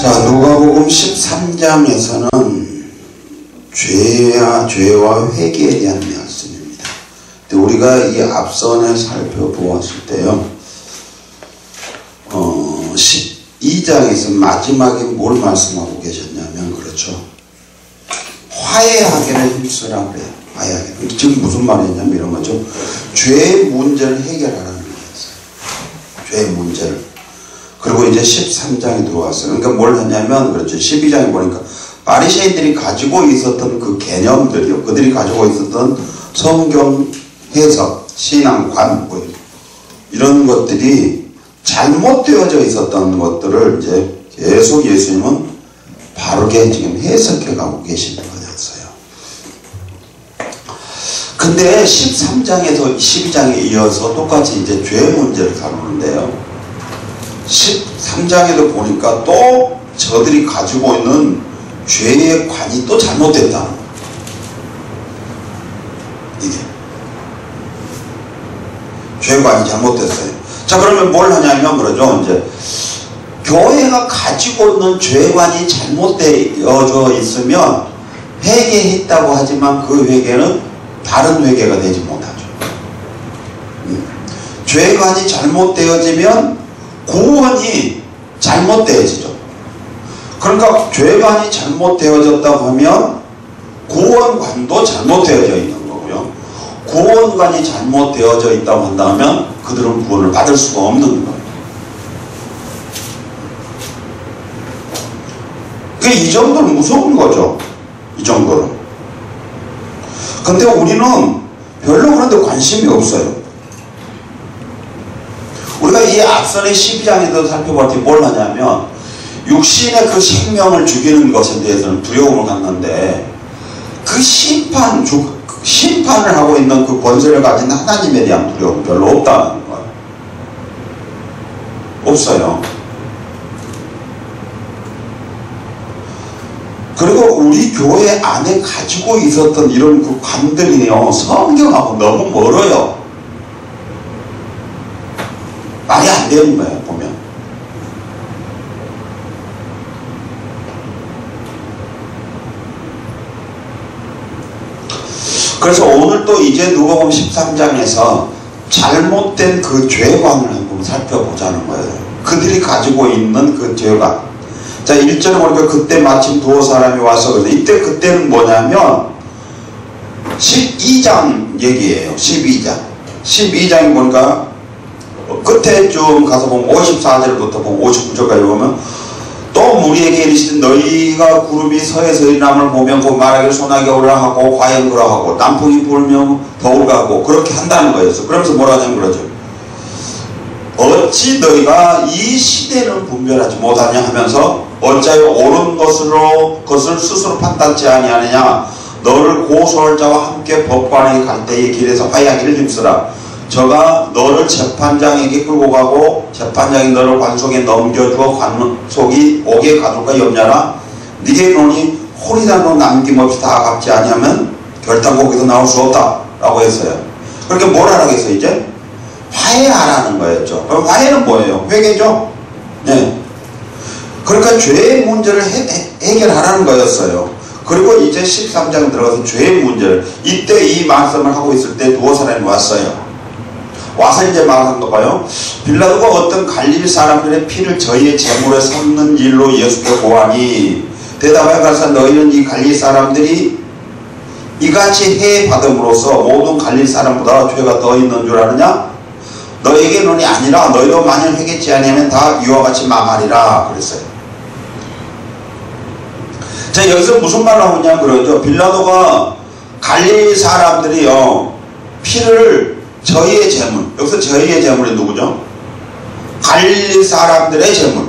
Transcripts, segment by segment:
자, 누가복음 13장에서는 죄와 회개에 대한 말씀입니다. 근데 우리가 이 앞선에 살펴보았을 때요, 12장에서 마지막에 뭘 말씀하고 계셨냐면, 그렇죠, 화해하기를 힘쓰라 그래요. 화해하기. 지금 무슨 말이냐면 이런 거죠. 죄의 문제를 해결하라는 거였어요. 죄의 문제를. 그리고 이제 13장에 들어왔어요. 그러니까 뭘 하냐면, 그렇죠, 12장에 보니까 바리새인들이 가지고 있었던 그 개념들이요, 그들이 가지고 있었던 성경 해석, 신앙관, 이런 것들이 잘못되어져 있었던 것들을 이제 계속 예수님은 바르게 지금 해석해 가고 계시는 거였어요. 근데 13장에서 12장에 이어서 똑같이 이제 죄 문제를 다루는데요, 13장에도 보니까 또 저들이 가지고 있는 죄의 관이 또 잘못됐다. 이게 죄관이 잘못됐어요. 자, 그러면 뭘 하냐면, 그러죠, 이제 교회가 가지고 있는 죄관이 잘못되어져 있으면 회개했다고 하지만 그 회개는 바른 회개가 되지 못하죠. 죄관이 잘못되어지면 구원이 잘못되어지죠. 그러니까 죄관이 잘못되어졌다고 하면 구원관도 잘못되어져 있는 거고요. 구원관이 잘못되어져 있다고 한다면 그들은 구원을 받을 수가 없는 거예요. 이 정도는 무서운 거죠. 이 정도는. 근데 우리는 별로 그런데 관심이 없어요. 우리가 이 앞선의 12장에도 살펴볼 때 뭘 하냐면, 육신의 그 생명을 죽이는 것에 대해서는 두려움을 갖는데, 그 심판을 하고 있는 그 권세를 가진 하나님에 대한 두려움은 별로 없다는 거예요. 없어요. 그리고 우리 교회 안에 가지고 있었던 이런 그 관들이요, 성경하고 너무 멀어요. 말이 안 되는 거예요, 보면. 그래서 오늘 또 이제 누가복음 13장에서 잘못된 그 죄관을 한번 살펴보자는 거예요. 그들이 가지고 있는 그 죄관. 자, 1절에 보니까 그때 마침 두어 사람이 와서, 그런데 그때는 뭐냐면 12장 얘기예요. 12장에 보니까 끝에 좀 가서 보면 54절부터 보면 59절까지 보면, 또 무리에게 이르시되 너희가 구름이 서에서 일어남을 보면 곧 말하기를 소나기가 오리라 하고 과연 그러하고 남풍이 불면 더울까 하고 그렇게 한다는 거였어. 그러면서 뭐라 하냐면 그러죠. 어찌 너희가 이 시대는 분별하지 못하냐 하면서 어찌하여 옳은 것을 스스로 판단치 아니하느냐. 너를 고소할 자와 함께 법관에게 갈 때의 길에서 화해하기를 힘쓰라. 저가 너를 재판장에게 끌고 가고 재판장이 너를 관속에 넘겨주어 관속이 옥에 가둘까 염려라. 네게 이르노니 홀이라도 남김없이 다 갚지 아니하면 결단 거기서 나올 수 없다 라고 했어요. 그렇게 뭘 하라겠어요? 이제 화해하라는 거였죠. 그럼 화해는 뭐예요? 회개죠. 네. 그러니까 죄의 문제를 해결하라는 거였어요. 그리고 이제 13장 들어가서 죄의 문제를, 이때 이 말씀을 하고 있을 때 두어 사람이 왔어요. 와서 이제 말하는 거 봐요. 빌라도가 어떤 갈릴리 사람들의 피를 저희의 제물에 섞는 일로 예수께 고하니 대답하여 가로되 너희는 이 갈릴리 사람들이 이같이 해해 받음으로써 모든 갈릴리 사람보다 죄가 더 있는 줄 아느냐? 너희에게는이 아니라 너희도 만일 회개치 아니하면 다 이와 같이 망하리라 그랬어요. 자, 여기서 무슨 말을 하고 있냐 그러죠. 빌라도가 갈릴리 사람들이요, 피를 저희의 재물, 여기서 저희의 재물이 누구죠? 갈릴리 사람들의 재물.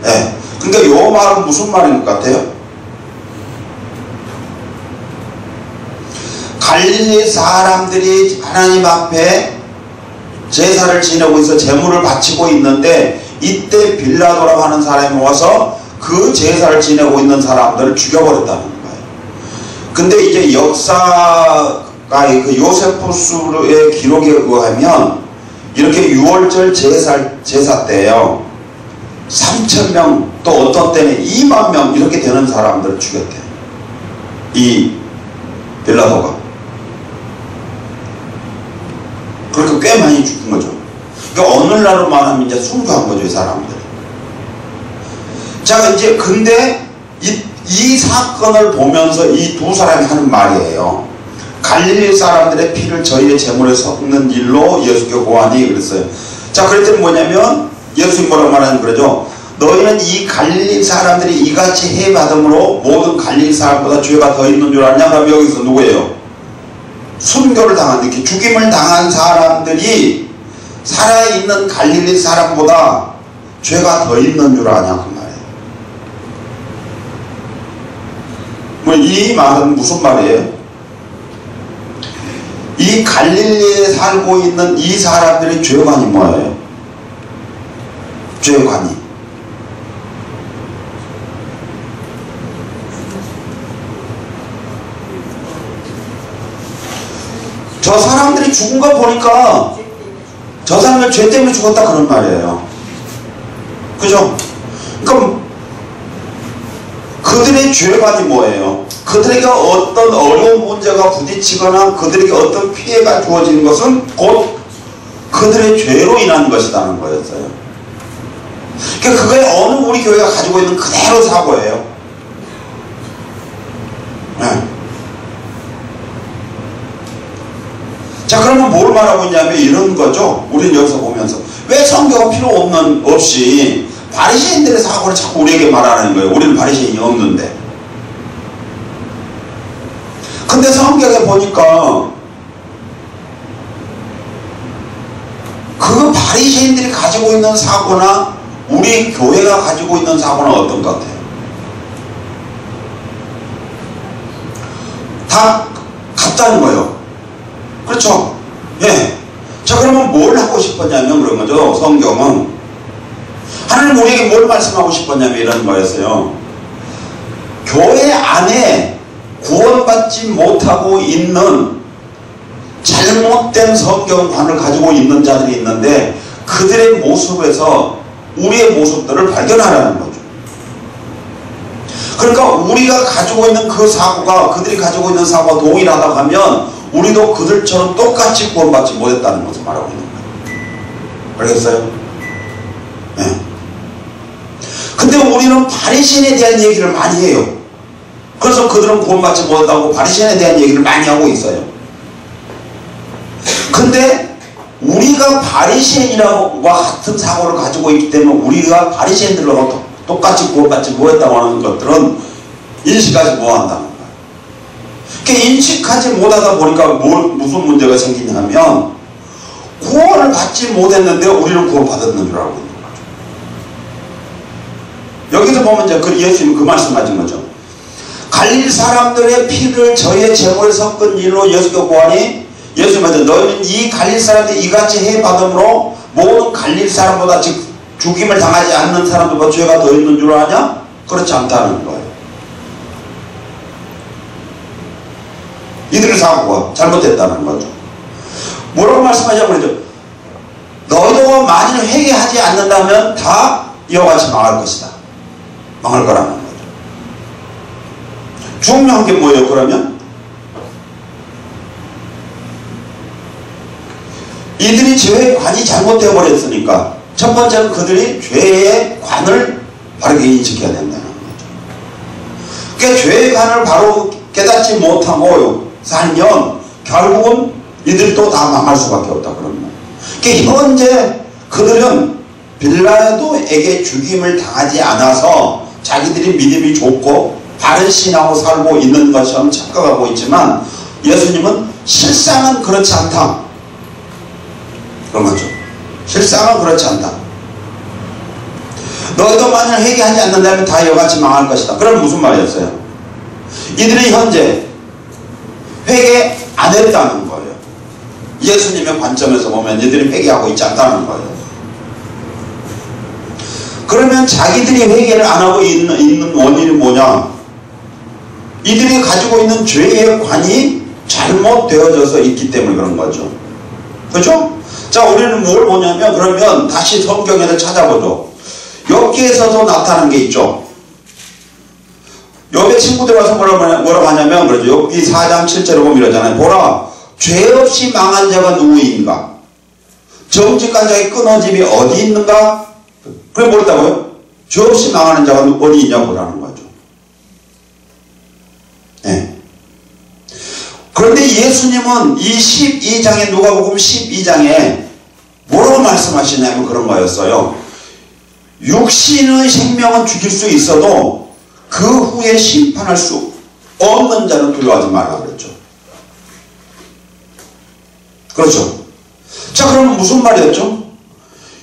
네. 그러니까 요 말은 무슨 말인 것 같아요? 갈릴리 사람들이 하나님 앞에 제사를 지내고 있어 재물을 바치고 있는데, 이때 빌라도라고 하는 사람이 와서 그 제사를 지내고 있는 사람들을 죽여버렸다는 거예요. 근데 이제 역사가 그 요세푸스의 기록에 의하면 이렇게 6월절 제사 때요 3,000명 또 어떤 때는 2만 명 이렇게 되는 사람들을 죽였대. 이 빌라도가. 그러니까 꽤 많이 죽은 거죠. 그러니까 오늘날로 말하면 이제 순교한 거죠, 이 사람들이. 자, 이제 근데 이 사건을 보면서 이 두 사람이 하는 말이에요. 갈릴리 사람들의 피를 저희의 제물에 섞는 일로 예수께 고하니 그랬어요. 자, 그랬더니 뭐냐면 예수님 뭐라고 말하는 그러죠. 너희는 이 갈릴리 사람들이 이같이 해받음으로 모든 갈릴리 사람보다 죄가 더 있는 줄 아냐? 그럼 여기서 누구예요? 순교를 당한, 이렇게 죽임을 당한 사람들이 살아있는 갈릴리 사람보다 죄가 더 있는 줄 아냐? 그 말이에요. 뭐 이 말은 무슨 말이에요? 이 갈릴리에 살고 있는 이 사람들의 죄관이 뭐예요? 죄관이 저 사람들이 죽은 거 보니까 저 사람들 죄 때문에 죽었다 그런 말이에요. 그죠? 그럼 그들의 죄관이 뭐예요? 그들에게 어떤 어려운 문제가 부딪히거나 그들에게 어떤 피해가 주어지는 것은 곧 그들의 죄로 인한 것이라는 거였어요. 그러니까 그게 어느 우리 교회가 가지고 있는 그대로 사고예요. 네. 자, 그러면 뭘 말하고 있냐면 이런 거죠. 우리는 여기서 보면서 왜 성경은 필요 없이 바리새인들의 사고를 자꾸 우리에게 말하는 거예요. 우리는 바리새인이 없는데. 근데 성경에 보니까 그 바리새인들이 가지고 있는 사고나 우리 교회가 가지고 있는 사고는 어떤 것 같아요? 다 같다는 거예요. 그렇죠? 예. 자, 그러면 뭘 하고 싶었냐면 그런 거죠. 성경은 하나님 우리에게 뭘 말씀하고 싶었냐면 이런 거였어요. 교회 안에 구원받지 못하고 있는 잘못된 성경관을 가지고 있는 자들이 있는데 그들의 모습에서 우리의 모습들을 발견하라는 거죠. 그러니까 우리가 가지고 있는 그 사고가 그들이 가지고 있는 사고가 동일하다고 하면 우리도 그들처럼 똑같이 구원받지 못했다는 것을 말하고 있는 거예요. 알겠어요? 네. 근데 우리는 바리새인에 대한 얘기를 많이 해요. 그래서 그들은 구원받지 못하고 바리새인에 대한 얘기를 많이 하고 있어요. 근데 우리가 바리새인이라고 같은 사고를 가지고 있기 때문에 우리가 바리새인들과 똑같이 구원받지 못했다고 하는 것들은 인식하지 못한다는 거예요. 그러니까 인식하지 못하다 보니까 무슨 문제가 생기냐면 구원을 받지 못했는데 우리는 구원받았는 줄 알고 있는 거죠. 여기서 보면 이제 예수님은 그 말씀하신 거죠. 갈릴리 사람들의 피를 저의 제물에 섞은 일로 예수께 고하니 예수님한테 너희는 이 갈릴리 사람들이 이같이 해받음으로 모든 갈릴리 사람보다 즉 죽임을 당하지 않는 사람들보다 죄가 더 있는 줄 아냐? 그렇지 않다는 거예요. 이들의 사고가 잘못됐다는 거죠. 뭐라고 말씀하자고 그러죠? 너희도 만일 회개하지 않는다면 다 이와 같이 망할 것이다. 망할 거라는 거죠. 중요한 게 뭐예요, 그러면? 이들이 죄의 관이 잘못되어 버렸으니까 첫 번째는 그들이 죄의 관을 바르게 인식해야 된다는 거죠. 그러니까 죄의 관을 바로 깨닫지 못하고 살면 결국은 이들도 다 망할 수밖에 없다 그런 거예요. 그러니까 현재 그들은 빌라도에게 죽임을 당하지 않아서 자기들이 믿음이 좋고 바른 신앙으로 살고 있는 것처럼 착각하고 있지만 예수님은 실상은 그렇지 않다. 그런 거죠. 실상은 그렇지 않다. 너희도 만약 회개하지 않는다면 다 이와같이 망할 것이다. 그럼 무슨 말이었어요? 이들이 현재 회개 안 했다는 거예요. 예수님의 관점에서 보면 이들이 회개하고 있지 않다는 거예요. 그러면 자기들이 회개를 안 하고 있는 원인이 뭐냐? 이들이 가지고 있는 죄의 관이 잘못되어져서 있기 때문에 그런 거죠. 그렇죠? 자, 우리는 뭘 보냐면 그러면 다시 성경에를 찾아보죠. 욥기에서도 나타나는 게 있죠. 욥의 친구들 와서 뭐라고 하냐면 그러죠. 욥기 4장 7절에 보면 이러잖아요. 보라, 죄 없이 망한 자가 누구인가? 정직한 자의 끊어짐이 어디 있는가? 그래 뭐랬다고요? 죄 없이 망하는 자가 어디 있냐고 라는 거죠. 네. 그런데 예수님은 이 12장에 누가복음 12장에 뭐라고 말씀하시냐면 그런 거였어요. 육신의 생명은 죽일 수 있어도 그 후에 심판할 수 없는 자는 두려워하지 말라 그랬죠. 그렇죠. 자, 그러면 무슨 말이었죠?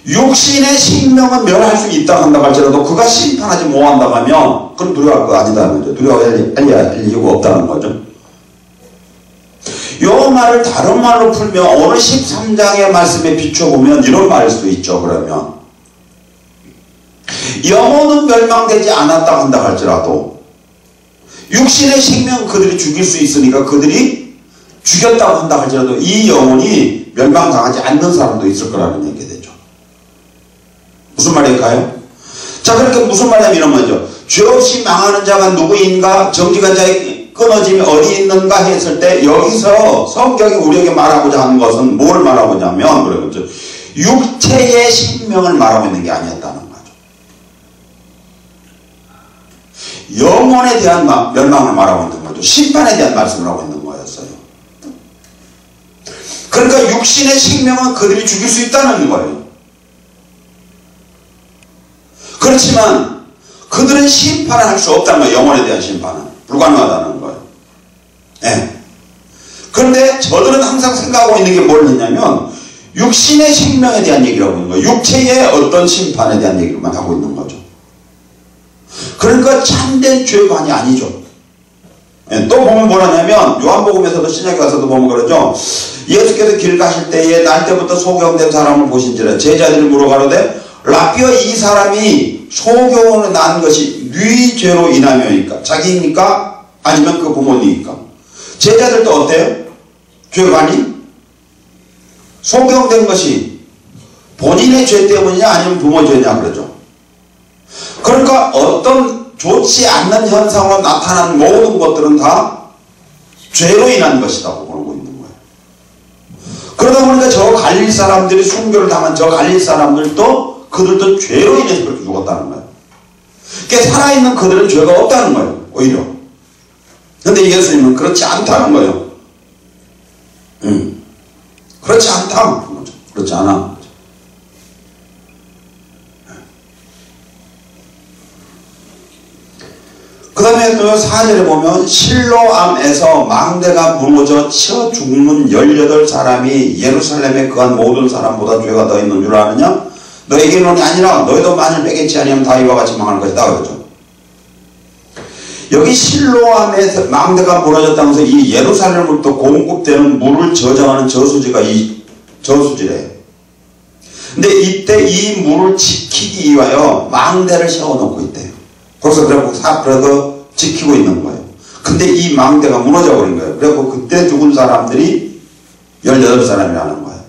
육신의 생명은 멸할 수 있다 한다고 할지라도 그가 심판하지 못한다고 하면 그럼 두려워할 거 아니다는 거죠. 두려워할 이유가 없다는 거죠. 이 말을 다른 말로 풀면 오늘 13장의 말씀에 비춰보면 이런 말일 수도 있죠. 그러면 영혼은 멸망되지 않았다 한다 할지라도 육신의 생명 그들이 죽일 수 있으니까 그들이 죽였다고 한다 할지라도 이 영혼이 멸망당하지 않는 사람도 있을 거라는 얘기가 되죠. 무슨 말일까요? 자, 그러니까 무슨 말이냐면 이런 거죠. 죄 없이 망하는 자가 누구인가? 정직한 자의 끊어짐이 어디 있는가 했을 때 여기서 성경이 우리에게 말하고자 하는 것은 뭘 말하고자 하면 그러죠. 육체의 생명을 말하고 있는 게 아니었다는 거죠. 영혼에 대한 멸망을 말하고 있는 거죠. 심판에 대한 말씀을 하고 있는 거였어요. 그러니까 육신의 생명은 그들이 죽일 수 있다는 거예요. 그렇지만 그들은 심판을 할 수 없다는 거예요. 영혼에 대한 심판은 불가능하다는 거예요. 네. 그런데 저들은 항상 생각하고 있는 게 뭘 했냐면 육신의 생명에 대한 얘기를 하고 있는 거예요. 육체의 어떤 심판에 대한 얘기만 하고 있는 거죠. 그러니까 참된 죄관이 아니죠. 네. 또 보면 뭐라냐면 요한복음에서도 신약에 가서도 보면 그러죠. 예수께서 길 가실 때에 날 때부터 소경된 사람을 보신지라 제자들이 물어가로되 라비어 이 사람이 소경으로 난 것이 네 죄로 인하여입니까? 자기입니까? 아니면 그 부모님입니까? 제자들도 어때요? 죄관이? 소경된 것이 본인의 죄 때문이냐 아니면 부모 죄냐 그러죠. 그러니까 어떤 좋지 않는 현상으로 나타난 모든 것들은 다 죄로 인한 것이라고 보고 있는 거예요. 그러다 보니까 저 갈릴 사람들이 순교를 당한 저 갈릴 사람들도 그들도 죄로 인해서 그렇게 죽었다는 거예요. 그러니까 살아있는 그들은 죄가 없다는 거예요. 오히려. 근데 예수님은 그렇지 않다는 거예요. 그렇지 않다. 그렇지 않아. 그 다음에 또 4절에 보면 실로암에서 망대가 무너져 치어 죽는 18사람이 예루살렘에 거한 모든 사람보다 죄가 더 있는 줄 아느냐? 너에게는 아니라 너희도 만일 빼겠지 아니면 다 이와 같이 망할 것이다 그러죠. 여기 실로암에서 망대가 무너졌다면서 이 예루살렘으로부터 공급되는 물을 저장하는 저수지가 이 저수지래요. 근데 이때 이 물을 지키기 위하여 망대를 세워놓고 있대요. 거기서 그래서 지키고 있는 거예요. 근데 이 망대가 무너져 버린 거예요. 그래서 그때 죽은 사람들이 18사람이라는 거예요.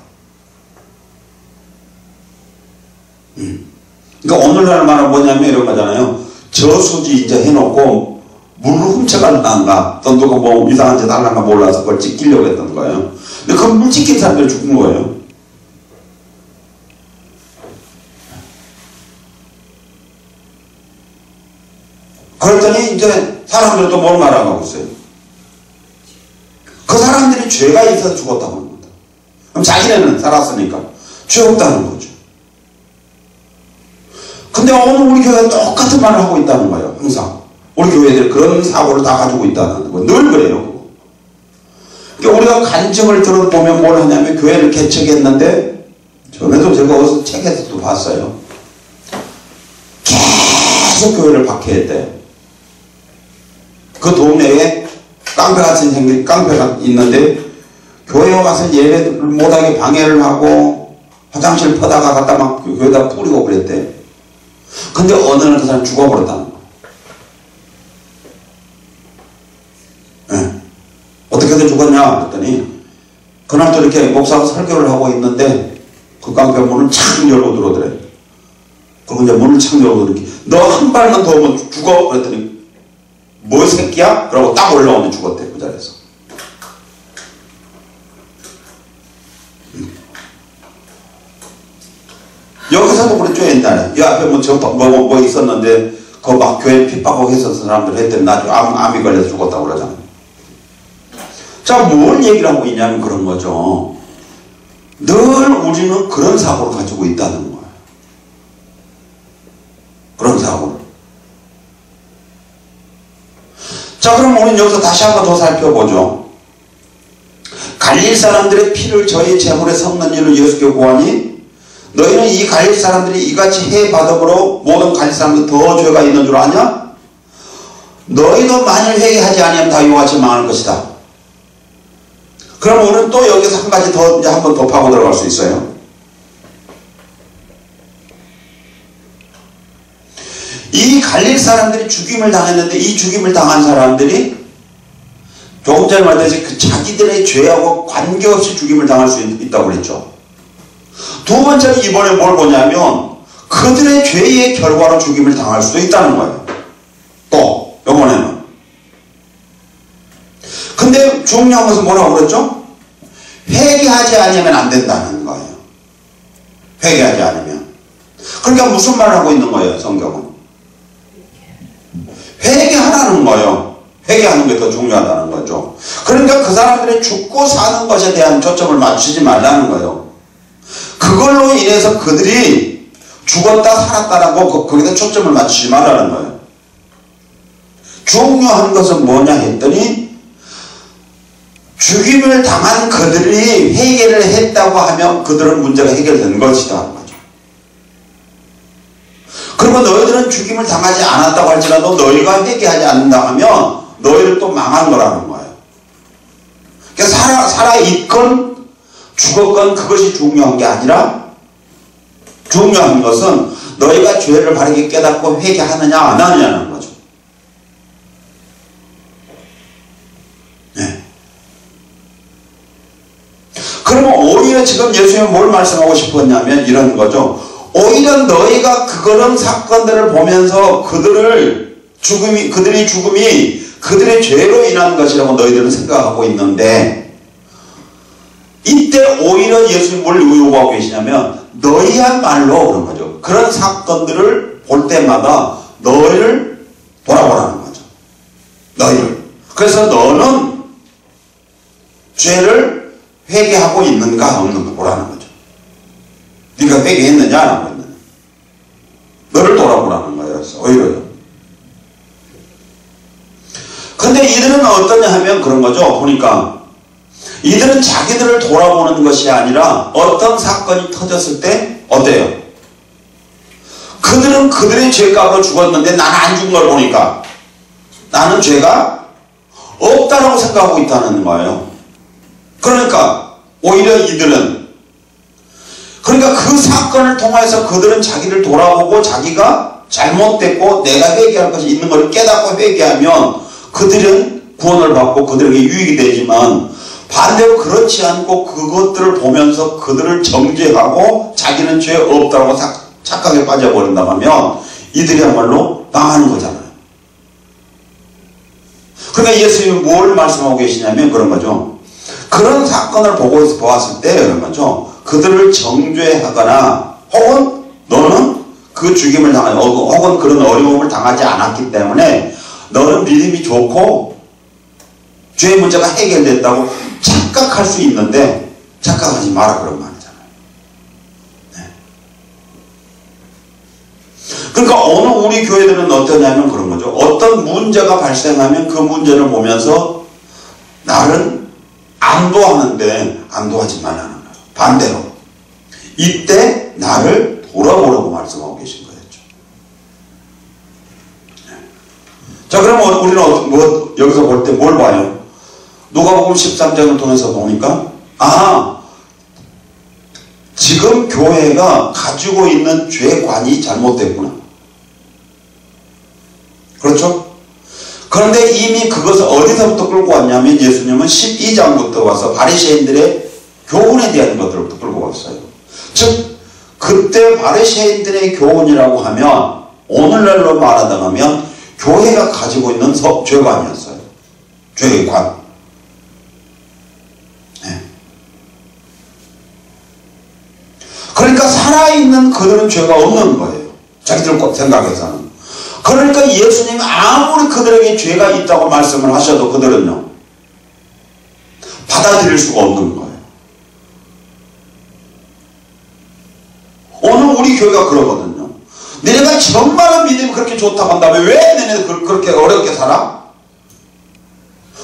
그러니까 오늘날 말은 뭐냐면 이런 거잖아요. 저수지 이제 해놓고 물을 훔쳐갈란가 또 누가 뭐 이상한 짓 하려나 몰라서 그걸 지키려고 했던 거예요. 근데 그 물 지킨 사람들이 죽은 거예요. 그랬더니 이제 사람들은 또 뭘 말하고 있어요. 그 사람들이 죄가 있어서 죽었다고 합니다. 그럼 자기네는 살았으니까 죄 없다는 거죠. 근데 오늘 우리 교회가 똑같은 말을 하고 있다는 거예요. 항상. 우리 교회들이 그런 사고를 다 가지고 있다는 거. 늘 그래요. 그러니까 우리가 간증을 들어보면 뭘 하냐면 교회를 개척했는데 전에도 제가 어디서 책에서도 봤어요. 계속 교회를 박해했대요. 그 동네에 깡패가 있는데 교회에 와서 예배를 못하게 방해를 하고 화장실 퍼다가 갖다 막 교회에다 뿌리고 그랬대. 근데 어느 날 그 사람 죽어버렸다는 거야. 네. 어떻게 해서 죽었냐 그랬더니 그날도 이렇게 목사가 설교를 하고 있는데 그 깡패 문을 착 열고 들어오더래. 그리고 이제 문을 착 열고 이렇게 너 한 발만 더 오면 죽어. 그랬더니 뭐 새끼야? 그러고 딱 올라오면 죽었대 그 자리에서. 여기서도 그랬죠 옛날에. 이 앞에 뭐 있었는데 그 막 교회 핍박하고 했었던 사람들 했더니 나중에 암이 걸려서 죽었다고 그러잖아요. 자, 뭘 얘기를 하고 있냐면 그런 거죠. 늘 우리는 그런 사고를 가지고 있다는 거예요. 그런 사고를. 자, 그럼 우리는 여기서 다시 한번 더 살펴보죠. 갈릴 사람들의 피를 저희 제물에 섞는 일을 예수께 구하니 너희는 이 갈릴 사람들이 이같이 해받음으로 모든 갈릴 사람들 더 죄가 있는 줄 아냐? 너희도 만일 회개하지 아니하면 다 이와같이 망할 것이다. 그럼 우리는 또 여기서 한 가지 더 이제 한 번 더 파고 들어갈 수 있어요. 이 갈릴 사람들이 죽임을 당했는데 이 죽임을 당한 사람들이 조금 전에 말했듯이 그 자기들의 죄하고 관계없이 죽임을 당할 수 있다고 그랬죠. 두 번째는 이번에 뭘 보냐면 그들의 죄의 결과로 죽임을 당할 수도 있다는 거예요. 또 이번에는. 근데 중요한 것은 뭐라고 그랬죠? 회개하지 않으면 안 된다는 거예요. 회개하지 않으면. 그러니까 무슨 말을 하고 있는 거예요 성경은? 회개하라는 거예요. 회개하는 게 더 중요하다는 거죠. 그러니까 그 사람들이 죽고 사는 것에 대한 초점을 맞추지 말라는 거예요. 그걸로 인해서 그들이 죽었다 살았다라고 거기다 초점을 맞추지 말라는 거예요. 중요한 것은 뭐냐 했더니 죽임을 당한 그들이 회개를 했다고 하면 그들은 문제가 해결된 것이다 하는 거죠. 그리고 너희들은 죽임을 당하지 않았다고 할지라도 너희가 회개하지 않는다 하면 너희를 또 망한 거라는 거예요. 그러니까 살아있건 죽었건 그것이 중요한 게 아니라 중요한 것은 너희가 죄를 바르게 깨닫고 회개하느냐 안 하느냐는 거죠. 네. 그러면 오히려 지금 예수님은 뭘 말씀하고 싶었냐면 이런 거죠. 오히려 너희가 그런 사건들을 보면서 그들의 죽음이 그들의 죄로 인한 것이라고 너희들은 생각하고 있는데 이때 오히려 예수님이 뭘 요구하고 계시냐면 너희야말로 그런 거죠. 그런 사건들을 볼 때마다 너희를 돌아보라는 거죠. 너희를. 그래서 너는 죄를 회개하고 있는가 없는가 보라는 거죠. 네가 회개했느냐 안 하고 있느냐. 너를 돌아보라는 거예요. 오히려요. 근데 이들은 어떠냐 하면 그런 거죠. 보니까 이들은 자기들을 돌아보는 것이 아니라 어떤 사건이 터졌을 때 어때요? 그들은 그들의 죄값으로 죽었는데 나는 안 죽은 걸 보니까 나는 죄가 없다라고 생각하고 있다는 거예요. 그러니까 오히려 이들은 그러니까 그 사건을 통해서 그들은 자기를 돌아보고 자기가 잘못됐고 내가 회개할 것이 있는 걸 깨닫고 회개하면 그들은 구원을 받고 그들에게 유익이 되지만 반대로 그렇지 않고 그것들을 보면서 그들을 정죄하고 자기는 죄 없다고 착각에 빠져버린다면 이들이야말로 망하는 거잖아요. 그러니까 예수님이 뭘 말씀하고 계시냐면 그런 거죠. 그런 사건을 보았을 때 그런 거죠. 그들을 정죄하거나 혹은 너는 그 죽임을 당하지 혹은 그런 어려움을 당하지 않았기 때문에 너는 믿음이 좋고 죄의 문제가 해결됐다고 착각할 수 있는데 착각하지 마라 그런 말이잖아요. 네. 그러니까 어느 우리 교회들은 어떠냐면 그런 거죠. 어떤 문제가 발생하면 그 문제를 보면서 나를 안도하는데 안도하지 말라는 거예요. 반대로 이때 나를 돌아보라고 말씀하고 계신 거예요. 자, 그러면 우리는 여기서 볼 때 뭘 봐요? 누가복음 13장을 통해서 보니까 지금 교회가 가지고 있는 죄관이 잘못됐구나. 그렇죠? 그런데 이미 그것을 어디서부터 끌고 왔냐면 예수님은 12장부터 와서 바리새인들의 교훈에 대한 것들부터 끌고 왔어요. 즉 그때 바리새인들의 교훈이라고 하면 오늘날로 말하자면 교회가 가지고 있는 죄관이었어요. 죄관. 네. 그러니까 살아있는 그들은 죄가 없는 거예요. 자기들 생각에서는. 그러니까 예수님이 아무리 그들에게 죄가 있다고 말씀을 하셔도 그들은요 받아들일 수가 없는 거예요. 오늘 우리 교회가 그러거든요. 너네가 정말 믿음이 그렇게 좋다고 한다면 왜 너네 그렇게 어렵게 살아?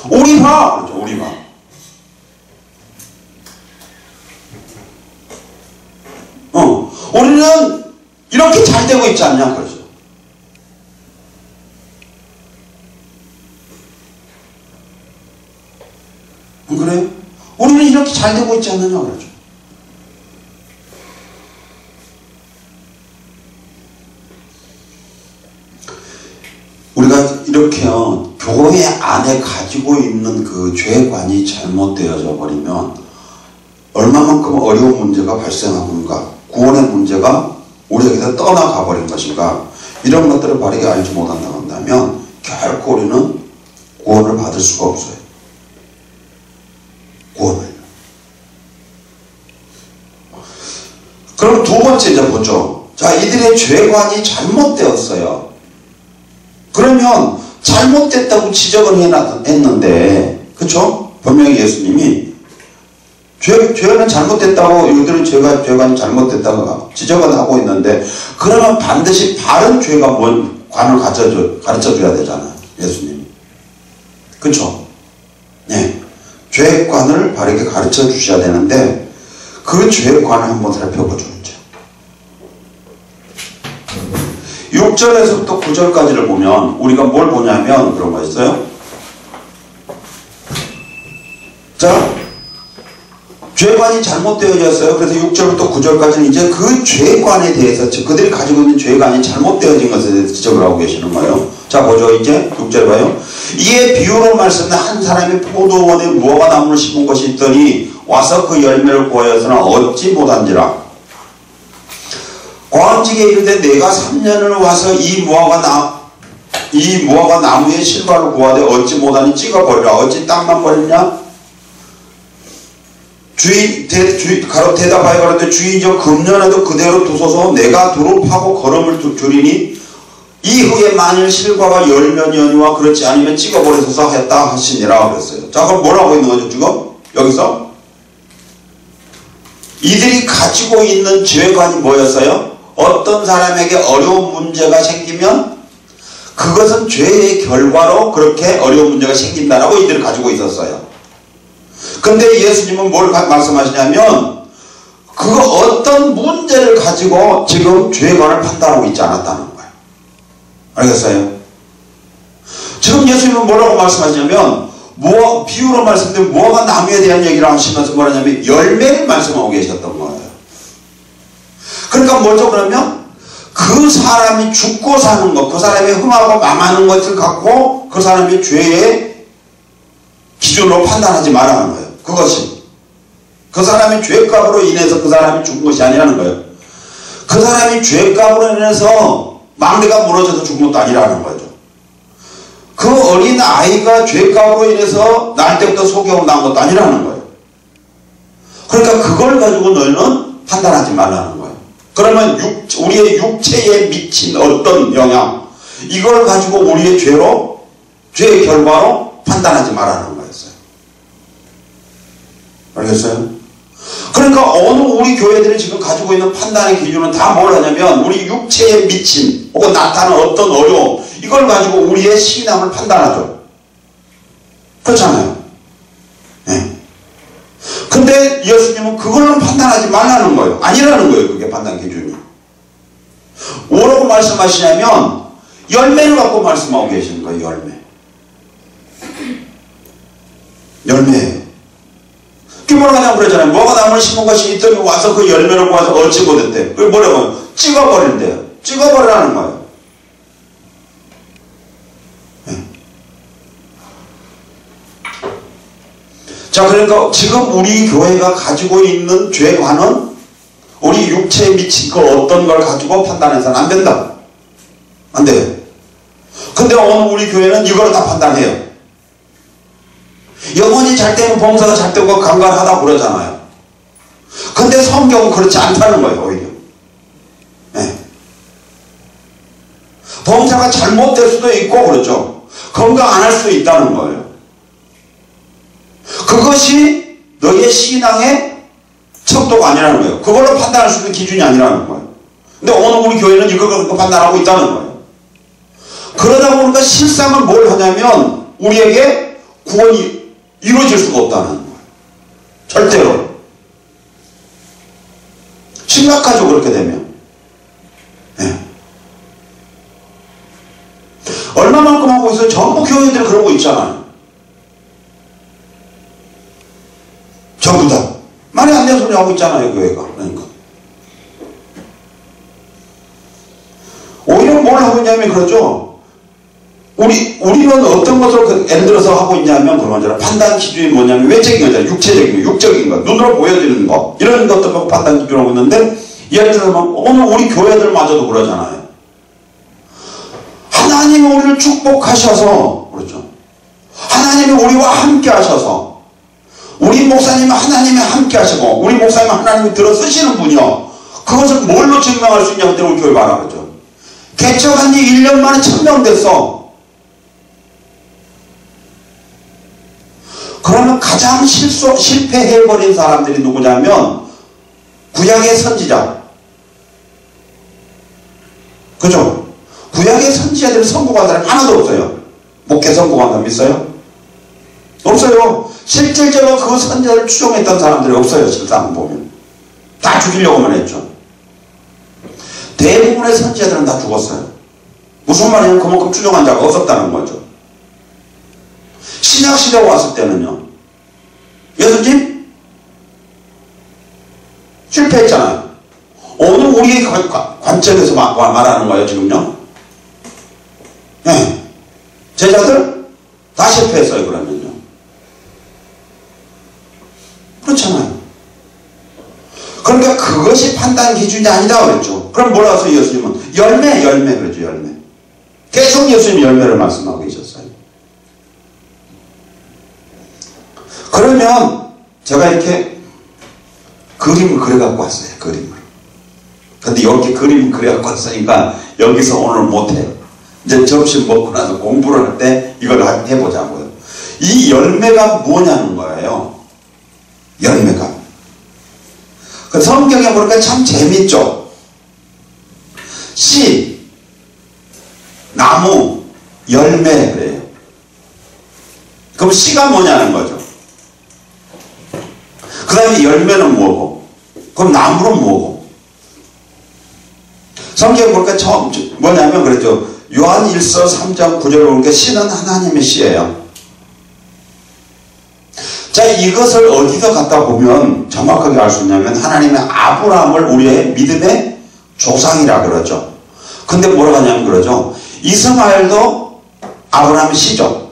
우리 봐. 그렇죠. 우리 봐. 우리는 이렇게 잘 되고 있지 않냐? 그러죠. 그래요? 우리는 이렇게 잘 되고 있지 않느냐? 그러죠. 우리가 이렇게요, 교회 안에 가지고 있는 그 죄관이 잘못되어져 버리면 얼마만큼 어려운 문제가 발생하는가, 구원의 문제가 우리에게서 떠나가 버린 것인가, 이런 것들을 바르게 알지 못한다고 한다면 결코 우리는 구원을 받을 수가 없어요. 구원을. 그럼 두 번째 이제 보죠. 자, 이들의 죄관이 잘못되었어요. 그러면 잘못됐다고 지적을 했는데, 그쵸? 분명히 예수님이 죄는 잘못됐다고, 이들은 죄관이 잘못됐다고 지적을 하고 있는데, 그러면 반드시 바른 죄관을 가르쳐줘야 되잖아요. 예수님이. 그쵸? 네. 죄관을 바르게 가르쳐 주셔야 되는데, 그 죄관을 한번 살펴보죠. 6절에서부터 9절까지를 보면 우리가 뭘 보냐면 그런 거 있어요. 자, 죄관이 잘못되어졌어요. 그래서 6절부터 9절까지는 이제 그 죄관에 대해서, 그들이 가지고 있는 죄관이 잘못되어진 것에 대해서 지적을 하고 계시는 거예요. 자, 보죠. 이제 6절 봐요. 이에 비유로 말씀은 한 사람이 포도원에 무화과 나무를 심은 것이 있더니 와서 그 열매를 구하여서는 얻지 못한지라. 광지게 이르되 내가 3년을 와서 이 무화과 나무의 실과를 구하되 얻지 못하니 찍어버리라. 어찌 땅만 버렸냐? 가로 대답하여 가로되 주인저 금년에도 그대로 두소서. 내가 두루 파고 거름을 줄이니 이후에 만일 실과가 열면이오니와 그렇지 않으면 찍어버리소서 했다 하시니라 그랬어요. 자, 그럼 뭐라고 있는 거죠 지금? 여기서 이들이 가지고 있는 죄관이 뭐였어요? 어떤 사람에게 어려운 문제가 생기면 그것은 죄의 결과로 그렇게 어려운 문제가 생긴다라고 이들이 가지고 있었어요. 근데 예수님은 뭘 말씀하시냐면 그거 어떤 문제를 가지고 지금 죄관을 판단하고 있지 않았다는 거예요. 알겠어요? 지금 예수님은 뭐라고 말씀하시냐면 비유로 말씀드린 무화과 나무에 대한 얘기를 하시면서 뭐라냐면 열매를 말씀하고 계셨던 거예요. 그러니까 뭐죠? 그러면 그 사람이 죽고 사는 것, 그 사람이 흥하고 망하는 것을 갖고 그 사람이 죄의 기준으로 판단하지 말라는 거예요. 그것이 그 사람이 죄값으로 인해서 그 사람이 죽은 것이 아니라는 거예요. 그 사람이 죄값으로 인해서 망대가 무너져서 죽은 것도 아니라는 거죠. 그 어린 아이가 죄값으로 인해서 날 때부터 소경을 난 것도 아니라는 거예요. 그러니까 그걸 가지고 너희는 판단하지 말라는 거예요. 그러면 우리의 육체에 미친 어떤 영향, 이걸 가지고 우리의 죄의 결과로 판단하지 말라는 거였어요. 알겠어요? 그러니까 어느 우리 교회들이 지금 가지고 있는 판단의 기준은 다 뭘 하냐면 우리 육체에 미친 혹은 나타나는 어떤 어려움, 이걸 가지고 우리의 신앙을 판단하죠. 그렇잖아요. 네. 근데 예수님은 그걸로 판단하지 말라는 거예요. 아니라는 거예요. 그게 판단 기준이. 뭐라고 말씀하시냐면 열매를 갖고 말씀하고 계시는 거예요. 열매예요. 그게 뭐라고 하냐면 그러잖아요. 무화과 나무를 심은 것이 있더니 와서 그 열매를 구해서 얻지 못했대. 그게 뭐라고? 찍어버린대요. 찍어버리라는 거예요. 네. 자, 그러니까 지금 우리 교회가 가지고 있는 죄관은 우리 육체에 미친 그 어떤 걸 가지고 판단해서는 안 된다. 안 돼요. 근데 오늘 우리 교회는 이걸 다 판단해요. 영혼이 잘 되면 봉사가 잘 되고 강간하다 그러잖아요. 근데 성경은 그렇지 않다는 거예요. 오히려 네. 봉사가 잘못될 수도 있고 그렇죠. 건강 안 할 수도 있다는 거예요. 그것이 너의 신앙의 척도가 아니라는 거예요. 그걸로 판단할 수 있는 기준이 아니라는 거예요. 근데 오늘 우리 교회는 이걸 판단하고 있다는 거예요. 그러다 보니까 실상은 뭘 하냐면 우리에게 구원이 이루어질 수가 없다는 거예요. 절대로. 심각하죠, 그렇게 되면. 네. 얼마만큼 하고 있어요? 전부 교회들이 그러고 있잖아요. 전부 다. 말이 안 되는 소리 하고 있잖아요, 교회가. 그러니까. 오히려 뭘 하고 있냐면 그러죠. 우리는 어떤 것을 예를 들어서 하고 있냐면 그런 판단 기준이 뭐냐면 외적인 거잖아요. 육체적인 거, 육적인 거, 눈으로 보여지는 거 이런 것들 갖고 판단 기준을 하고 있는데 예를 들어서 오늘 우리 교회들마저도 그러잖아요. 하나님이 우리를 축복하셔서 그렇죠. 하나님이 우리와 함께 하셔서 우리 목사님은 하나님이 함께 하시고 우리 목사님은 하나님이 들어 쓰시는 분이요. 그것을 뭘로 증명할 수 있냐고 우리 교회 말하는 거죠. 개척한 지 1년 만에 1000명 됐어. 그러면 가장 실패해버린 사람들이 누구냐면 구약의 선지자. 그죠? 구약의 선지자들이 성공한 사람이 하나도 없어요. 목회 성공한 사람 있어요? 없어요. 실질적으로 그 선지자를 추종했던 사람들이 없어요. 실상 보면. 다 죽이려고만 했죠. 대부분의 선지자들은 다 죽었어요. 무슨 말이냐면 그만큼 추종한 자가 없었다는 거죠. 신약시대에 왔을 때는요. 예수님 실패했잖아요. 오늘 우리의 관점에서 말하는 거예요. 지금요. 네. 제자들 다 실패했어요. 그러면요. 그렇잖아요. 그러니까 그것이 판단 기준이 아니다 그랬죠. 그럼 뭐라고 해서 예수님은 열매 그랬죠. 열매. 계속 예수님 열매를 말씀하고 계셨어요. 그러면 제가 이렇게 그림을 그려갖고 왔어요. 그림을. 근데 이렇게 그림을 그려갖고 왔으니까 여기서 오늘 못해요. 이제 점심 먹고 나서 공부를 할 때 이걸 해보자고요. 이 열매가 뭐냐는 거예요. 열매가. 그 성경에 보니까 참 재밌죠. 씨, 나무, 열매 그래요. 그럼 씨가 뭐냐는 거죠. 그 다음에 열매는 뭐고? 그럼 나무는 뭐고? 성경에 보니까 처음 뭐냐면 그랬죠. 요한 1서 3장 9절을 보니까 씨는 하나님의 씨예요. 자, 이것을 어디서 갖다 보면 정확하게 알 수 있냐면 하나님의 아브라함을 우리의 믿음의 조상이라 그러죠. 근데 뭐라고 하냐면 그러죠. 이스마엘도 아브라함의 씨죠.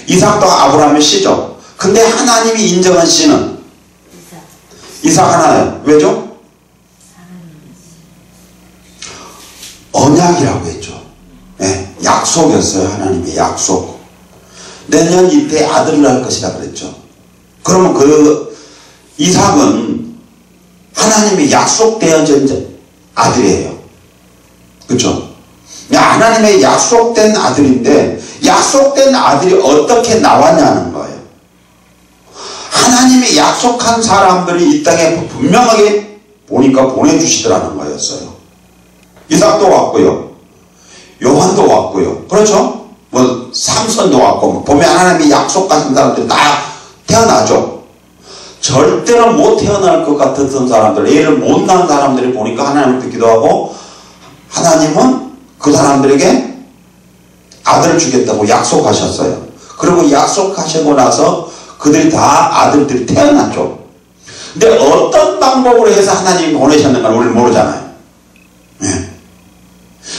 이삭도 아브라함의 씨죠. 근데 하나님이 인정한 씨는 이삭 하나예요. 왜죠? 언약이라고 했죠. 네, 약속이었어요. 하나님의 약속. 내년 이때 아들을 낳을 것이라 그랬죠. 그러면 그 이삭은 하나님의 약속되어진 아들이에요. 그렇죠? 하나님의 약속된 아들인데 약속된 아들이 어떻게 나왔냐는 거예요. 하나님이 약속한 사람들이 이 땅에 분명하게 보니까 보내주시더라는 거였어요. 이삭도 왔고요. 요한도 왔고요. 그렇죠? 뭐 삼손도 왔고 보면 하나님이 약속하신 사람들이 다 태어나죠. 절대로 못 태어날 것 같았던 사람들, 애를 못 낳은 사람들이 보니까 하나님을 듣기도 하고 하나님은 그 사람들에게 아들을 주겠다고 약속하셨어요. 그리고 약속하시고 나서 그들이 다 아들들이 태어났죠. 근데 어떤 방법으로 해서 하나님이 보내셨는가를 우리는 모르잖아요. 네.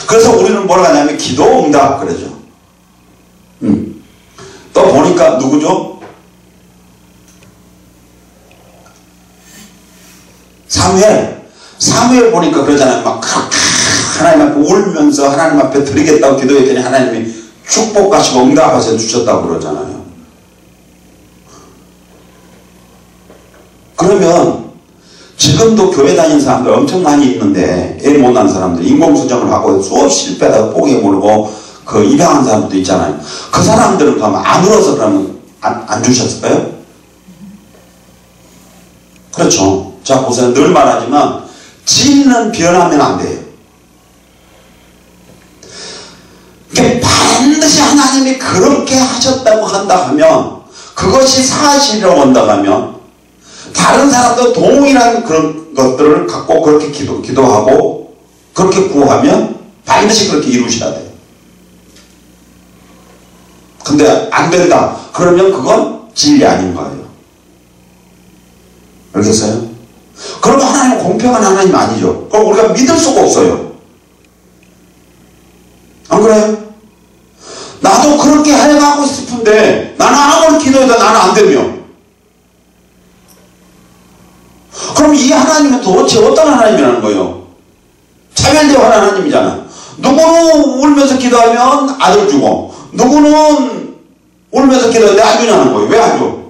그래서 우리는 뭐라고 하냐면 기도 응답 그러죠. 또 보니까 누구죠? 사무엘 사무엘 보니까 그러잖아요. 막 하나님 앞에 울면서 하나님 앞에 드리겠다고 기도했더니 하나님이 축복하시고 응답하셔 주셨다고 그러잖아요. 그러면 지금도 교회 다니는 사람들 엄청 많이 있는데, 애 못 낳은 사람들, 인공수정을 하고 수업 실패하다가 포기해 모르고 그 입양한 사람들도 있잖아요. 그 사람들은 그러면 안 울어서 그러면 안 주셨을까요? 그렇죠. 자, 보세요. 늘 말하지만 진리는 변하면 안 돼요. 그러니까 반드시 하나님이 그렇게 하셨다고 한다 하면, 그것이 사실이라고 한다 하면, 다른 사람도 동일한 그런 것들을 갖고 그렇게 기도하고 그렇게 구하면 반드시 그렇게 이루셔야 돼요. 근데 안 된다. 그러면 그건 진리 아닌 거예요. 알겠어요? 그러면 하나님은 공평한 하나님 아니죠. 그럼 우리가 믿을 수가 없어요. 안 그래요? 나도 그렇게 해가고 싶은데 나는 아무리 기도해도 나는 안 되며, 그럼 이 하나님은 도대체 어떤 하나님이라는 거예요? 차별대화하는 하나님이잖아. 누구는 울면서 기도하면 아들 주고, 누구는 울면서 기도하는데 안 주냐는 거예요. 왜 안 줘?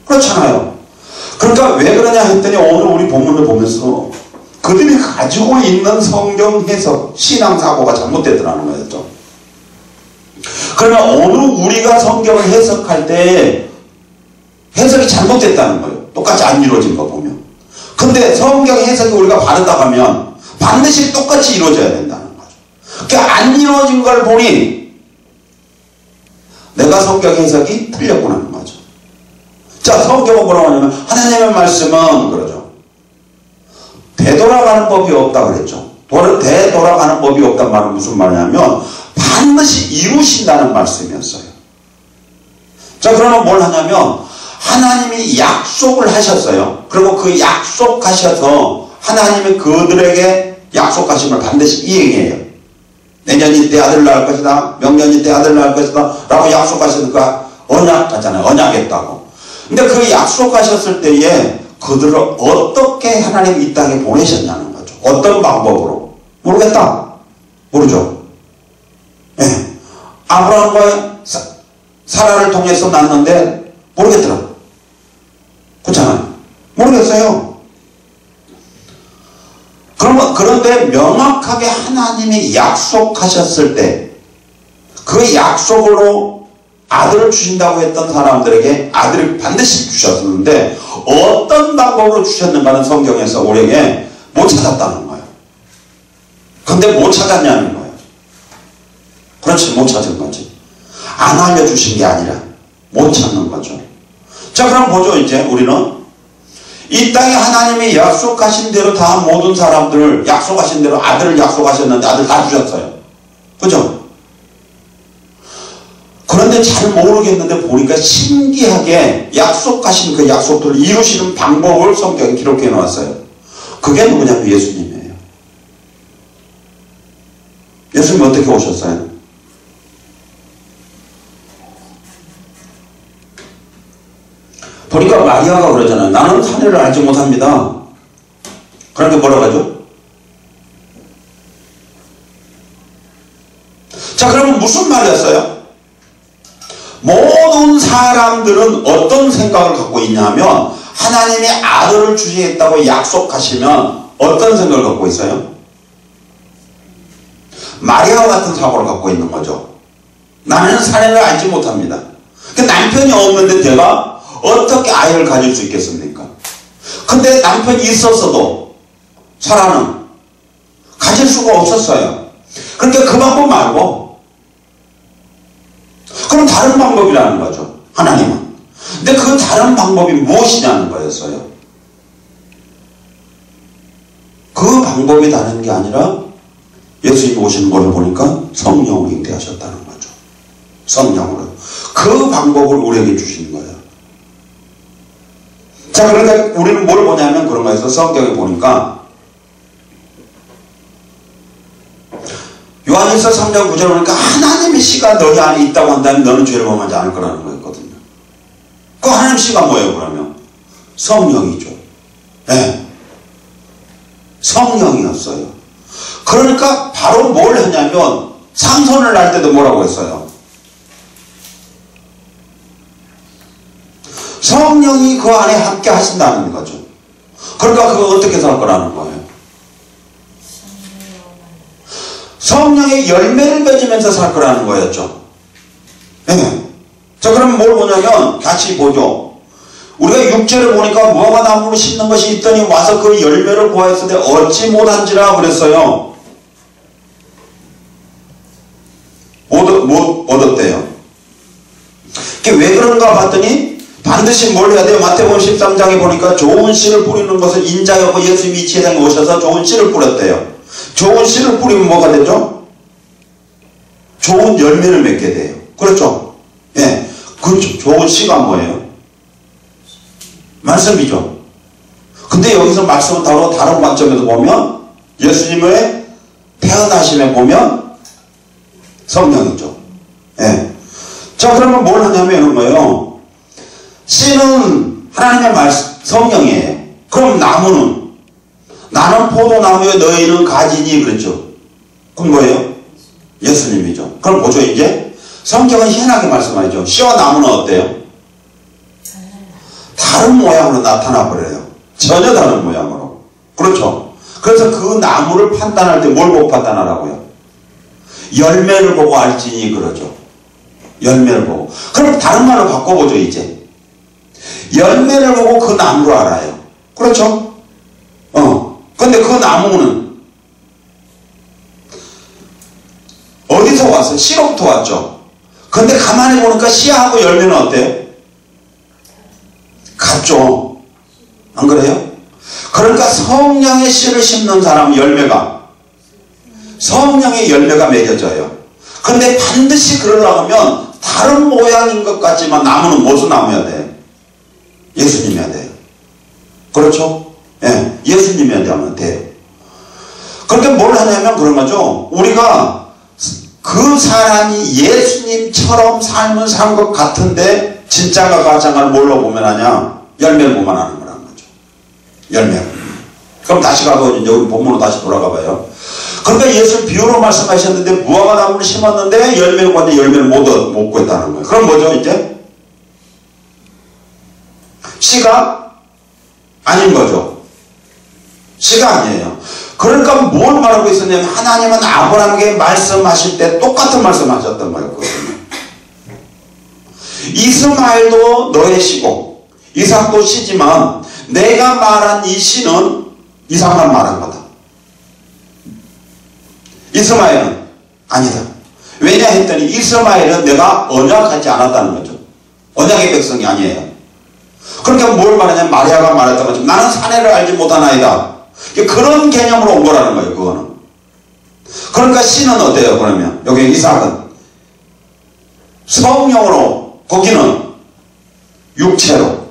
그렇잖아요. 그러니까 왜 그러냐 했더니 오늘 우리 본문을 보면서 그들이 가지고 있는 성경 해석, 신앙사고가 잘못됐더라는 거였죠. 그러면 오늘 우리가 성경을 해석할 때 해석이 잘못됐다는 거예요. 똑같이 안 이루어진 거 보면. 근데 성경 해석이 우리가 바르다 하면 반드시 똑같이 이루어져야 된다는 거죠. 그러니까 안 이루어진 걸 보니 내가 성경 해석이 틀렸구나 하는 거죠. 자, 성경은 뭐라고 하냐면 하나님의 말씀은 그러죠. 되돌아가는 법이 없다 그랬죠. 되돌아가는 법이 없단 말은 무슨 말이냐면 반드시 이루신다는 말씀이었어요. 자, 그러면 뭘 하냐면 하나님이 약속을 하셨어요. 그리고 그 약속하셔서 하나님이 그들에게 약속하신 걸 반드시 이행해요. 내년이 때 아들 낳을 것이다, 명년이 때 아들 낳을 것이다 라고 약속하시니까 언약 하잖아요. 언약했다고. 근데 그 약속하셨을 때에 그들을 어떻게 하나님이 이 땅에 보내셨냐는 거죠. 어떤 방법으로? 모르겠다. 모르죠. 네. 아브라함과 사라를 통해서 낳는데 모르겠더라. 그렇잖아요. 모르겠어요. 그런데 명확하게 하나님이 약속하셨을 때 그 약속으로 아들을 주신다고 했던 사람들에게 아들을 반드시 주셨는데 어떤 방법으로 주셨는가는 성경에서 우리에게 못 찾았다는 거예요. 근데 못 찾았냐는 거예요. 그렇지, 못 찾은 거지. 안 알려주신 게 아니라 못 찾는 거죠. 자, 그럼 보죠. 이제 우리는 이 땅에 하나님이 약속하신 대로 다 모든 사람들을 약속하신 대로 아들을 약속하셨는데 아들 다 주셨어요. 그죠? 그런데 잘 모르겠는데 보니까 신기하게 약속하신 그 약속들을 이루시는 방법을 성경에 기록해 놓았어요. 그게 누구냐면 예수님이에요. 예수님 어떻게 오셨어요? 보니까 마리아가 그러잖아요. 나는 사내를 알지 못합니다. 그런데 뭐라고 하죠? 자, 그러면 무슨 말이었어요? 모든 사람들은 어떤 생각을 갖고 있냐면 하나님이 아들을 주시겠다고 약속하시면 어떤 생각을 갖고 있어요? 마리아와 같은 사고를 갖고 있는 거죠. 나는 사내를 알지 못합니다. 남편이 없는데 내가 어떻게 아이를 가질 수 있겠습니까? 근데 남편이 있었어도 사라는 가질 수가 없었어요. 그러니까 그 방법 말고 그럼 다른 방법이라는 거죠. 하나님은. 근데 그 다른 방법이 무엇이냐는 거였어요. 그 방법이 다른 게 아니라 예수님이 오시는 것을 보니까 성령으로 잉태하셨다는 거죠. 성령으로. 그 방법을 우리에게 주시는 거예요. 자, 그러니까 우리는 뭘 보냐면 그런 거에서 성경에 보니까 요한일서 3장 9절을 보니까 하나님의 씨가 너희 안에 있다고 한다면 너는 죄를 범하지 않을 거라는 거였거든요. 그 하나님 씨가 뭐예요 그러면? 성령이죠. 네. 성령이었어요. 그러니까 바로 뭘 했냐면 삼손을 날 때도 뭐라고 했어요? 성령이 그 안에 함께 하신다는 거죠. 그러니까 그거 어떻게 살 거라는 거예요? 성령의 열매를 맺으면서 살 거라는 거였죠. 네. 자, 그럼 뭘 보냐면 같이 보죠. 우리가 6절을 보니까 무화과 나무를 심는 것이 있더니 와서 그 열매를 구하였으되 얻지 못한지라 그랬어요. 못 얻었대요. 그게 왜 그런가 봤더니 반드시 뭘 해야 돼요? 마태복음 13장에 보니까 좋은 씨를 뿌리는 것을 인자여고 예수님이 이 세상에 오셔서 좋은 씨를 뿌렸대요. 좋은 씨를 뿌리면 뭐가 되죠? 좋은 열매를 맺게 돼요. 그렇죠? 예. 그 좋은 씨가 뭐예요? 말씀이죠. 근데 여기서 말씀은 다른 관점에서 보면 예수님의 태어나심에 보면 성령이죠. 예. 자, 그러면 뭘 하냐면 이런 거예요. 씨는 하나님의 말씀, 성령이에요. 그럼 나무는? 나는 포도나무에 너희는 가지니 그랬죠. 그럼 뭐예요? 예수님이죠. 그럼 보죠. 이제 성경은 희한하게 말씀하죠. 씨와 나무는 어때요? 다른 모양으로 나타나 버려요. 전혀 다른 모양으로. 그렇죠. 그래서 그 나무를 판단할 때 뭘 보고 판단하라고요? 열매를 보고 알지니 그러죠. 열매를 보고. 그럼 다른 말로 바꿔보죠. 이제 열매를 보고 그 나무를 알아요. 그렇죠? 근데 그 나무는 어디서 왔어요? 씨로부터 왔죠. 근데 가만히 보니까 씨하고 열매는 어때요? 같죠. 안 그래요? 그러니까 성령의 씨를 심는 사람은 성령의 열매가 맺어져요. 근데 반드시 그러려면 다른 모양인 것 같지만 나무는 무슨 나무여야 돼요? 예수님이어야 돼요. 그렇죠? 예, 예수님이어야 되면 돼요. 그런데 뭘 하냐면 그런 거죠. 우리가 그 사람이 예수님처럼 삶을 산 것 같은데 진짜가 가짜가 뭘로 보면 하냐? 열매를 보면 하는 거라는 거죠. 열매. 그럼 다시 가고 이제 우리 본문으로 다시 돌아가 봐요. 그러니까 예수 비유로 말씀하셨는데 무화과 나무를 심었는데 열매를 봤는데 열매를 못 구했다는 거예요. 그럼 뭐죠 이제? 씨가 아닌 거죠. 씨가 아니에요. 그러니까 뭘 말하고 있었냐면 하나님은 아브라함에게 말씀하실 때 똑같은 말씀하셨던 거예요. 이스마엘도 너의 씨고 이삭도 씨지만 내가 말한 이 씨는 이삭만 말한 거다. 이스마엘은 아니다. 왜냐 했더니 이스마엘은 내가 언약하지 않았다는 거죠. 언약의 백성이 아니에요. 그러니까 뭘 말하냐면 마리아가 말했던 것처럼 나는 사내를 알지 못하나이다. 그런 개념으로 온 거라는 거예요. 그거는. 그러니까 씨는 어때요? 그러면 여기 이삭은 성령으로, 거기는 육체로.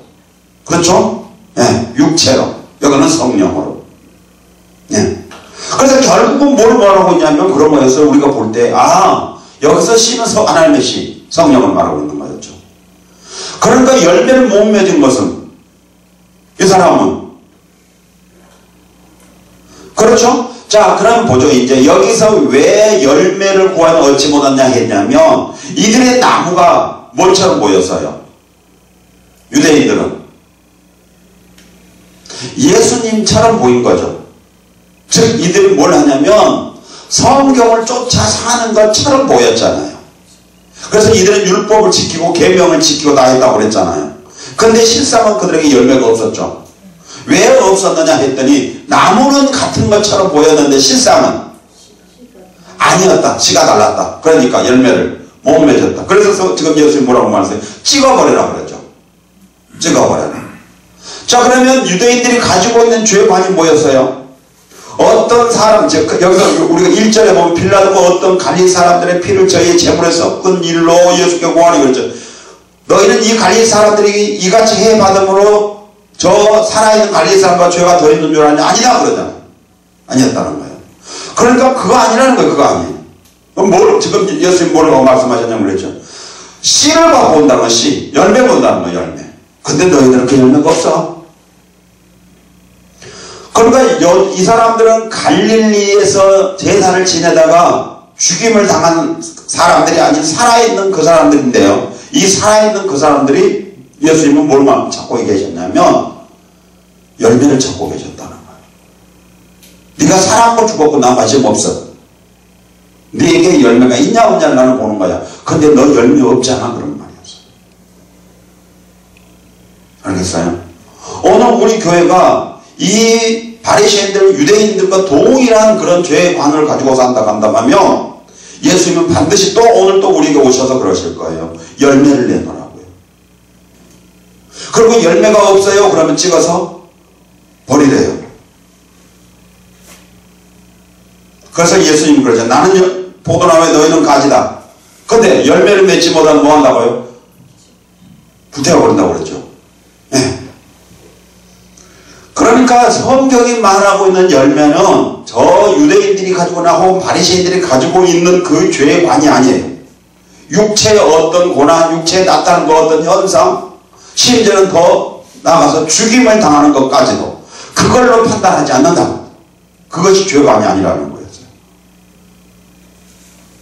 그렇죠? 예, 육체로. 여기는 성령으로. 예. 그래서 결국은 뭘 말하고 있냐면 그런 거였어요. 우리가 볼 때 여기서 씨는 하나님의 씨, 성령을 말하고 있는 거였죠. 그러니까 열매를 못 맺은 것은 이 사람은 그렇죠? 자, 그럼 보죠. 이제 여기서 왜 열매를 구하여 얻지 못했냐 했냐면 이들의 나무가 뭐처럼 보였어요? 유대인들은 예수님처럼 보인 거죠. 즉 이들이 뭘 하냐면 성경을 쫓아 사는 것처럼 보였잖아요. 그래서 이들은 율법을 지키고 계명을 지키고 다 했다고 그랬잖아요. 근데 실상은 그들에게 열매가 없었죠. 왜 없었느냐 했더니 나무는 같은 것처럼 보였는데 실상은 아니었다. 씨가 달랐다. 그러니까 열매를 못 맺었다. 그래서 지금 예수님 뭐라고 말했어요? 찍어버리라 그랬죠. 찍어버려라. 자, 그러면 유대인들이 가지고 있는 죄관이 뭐였어요? 어떤 사람, 여기서 우리가 1절에 보면 빌라도가 어떤 갈릴 사람들의 피를 저희의 제물에 섞은 일로 예수께 고하니 그랬죠. 너희는 이 갈릴 사람들이 이같이 해받음으로 저 살아있는 갈릴 사람과 죄가 더 있는 줄 아냐? 아니다 그러잖아요. 아니었다는 거예요. 그러니까 그거 아니라는 거예요. 그거 아니에요. 그럼 지금 예수님 뭐라고 말씀하셨냐고 그랬죠. 씨를 갖고 온다는 건 씨, 열매 본다는 거 열매. 근데 너희들은 그 열매가 없어. 그러니까 이 사람들은 갈릴리에서 제사를 지내다가 죽임을 당한 사람들이 아닌 살아있는 그 사람들인데요. 이 살아있는 그 사람들이 예수님은 뭘 찾고 계셨냐면 열매를 찾고 계셨다는 거예요. 네가 살았고 죽었고 나 관심 없어. 네게 열매가 있냐 없냐 나는 보는 거야. 근데 너 열매 없잖아 그런 말이었어. 알겠어요? 오늘 우리 교회가 이 바리새인들 유대인들과 동일한 그런 죄관을 가지고 산다고 한다면 예수님은 반드시 또 오늘 또 우리에게 오셔서 그러실 거예요. 열매를 내놓으라고요. 그리고 열매가 없어요. 그러면 찍어서 버리래요. 그래서 예수님이 그러죠. 나는 포도나무에 너희는 가지다. 근데 열매를 맺지 못하면 뭐 한다고요? 불태워버린다고 그랬죠. 네. 그러니까 성경이 말하고 있는 열매는 저 유대인들이 가지고 나온 바리새인들이 가지고 있는 그 죄의 관이 아니에요. 육체의 어떤 고난, 육체에 나타나는 그 어떤 현상, 심지어는 더 나아가서 죽임을 당하는 것까지도 그걸로 판단하지 않는다. 그것이 죄관이 아니라는 거였어요.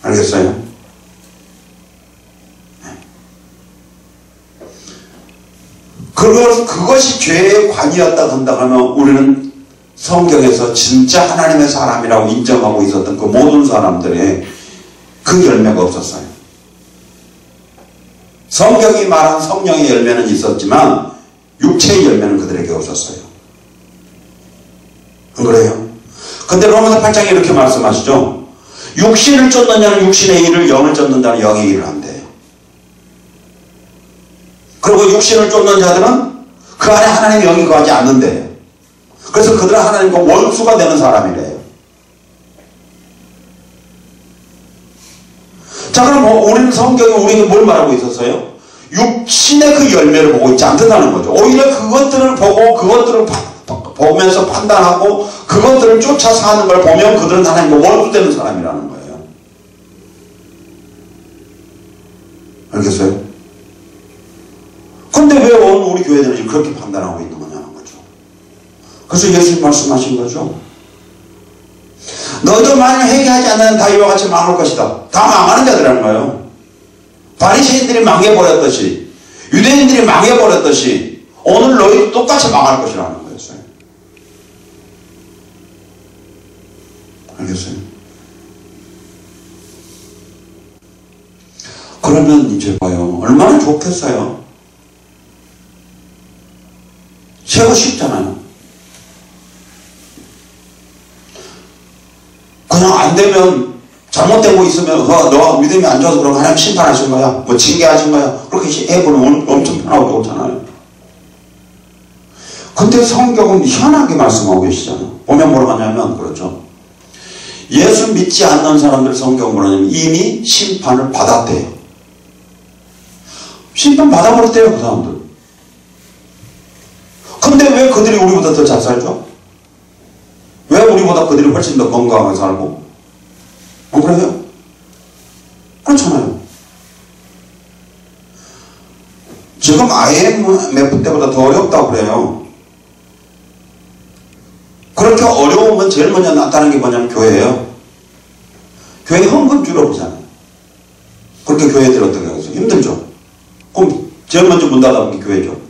알겠어요? 그것이 죄의 관이었다 한다면 우리는 성경에서 진짜 하나님의 사람이라고 인정하고 있었던 그 모든 사람들의 그 열매가 없었어요. 성경이 말한 성령의 열매는 있었지만 육체의 열매는 그들에게 없었어요. 안 그래요? 근데 로마서 8장에 이렇게 말씀하시죠. 육신을 쫓느냐는 육신의 일을, 영을 쫓는다는 영의 일을 한대요. 그리고 육신을 쫓는 자들은 그 안에 하나님의 영이 거하지 않는데요. 그래서 그들은 하나님과 원수가 되는 사람이래요. 자, 그럼 우리는 성경이 우리에게 뭘 말하고 있었어요? 육신의 그 열매를 보고 있지 않는다는 거죠. 오히려 그것들을 보고 그것들을 보면서 판단하고 그것들을 쫓아 사는 걸 보면 그들은 하나님과 원수 되는 사람이라는 거예요. 알겠어요? 근데 왜 오늘 우리 교회들은 그렇게 판단하고 있는 거냐는 거죠. 그래서 예수님 말씀하신 거죠. 너도 만약 회개하지 않는 다 이와 같이 망할 것이다. 다 망하는 자들이라는 거예요. 바리새인들이 망해버렸듯이 유대인들이 망해버렸듯이 오늘 너희도 똑같이 망할 것이라는 거였어요. 알겠어요? 그러면 이제 봐요. 얼마나 좋겠어요. 세고 쉽잖아요. 그냥 안 되면 잘못되고 있으면 너가 믿음이 안 좋아서 그럼 하나님 심판하신 거야. 뭐 징계하신 거야. 그렇게 해보면 엄청 편하고 좋잖아요. 근데 성경은 희한하게 말씀하고 계시잖아요. 보면 뭐라고 하냐면 그렇죠. 예수 믿지 않는 사람들 성경 뭐라냐면 이미 심판을 받았대요. 심판 받아버렸대요. 그 사람들. 근데 왜 그들이 우리보다 더 잘 살죠? 왜 우리보다 그들이 훨씬 더 건강하게 살고? 안 그래요? 그렇잖아요. 지금 IMF 때보다 더 어렵다고 그래요. 그렇게 어려우면 제일 먼저 나타나는 게 뭐냐면 교회예요. 교회 헌금 줄어보잖아요. 그렇게 교회들이 어떻게 하겠어요? 힘들죠. 그럼 제일 먼저 문 닫아본 게 교회죠.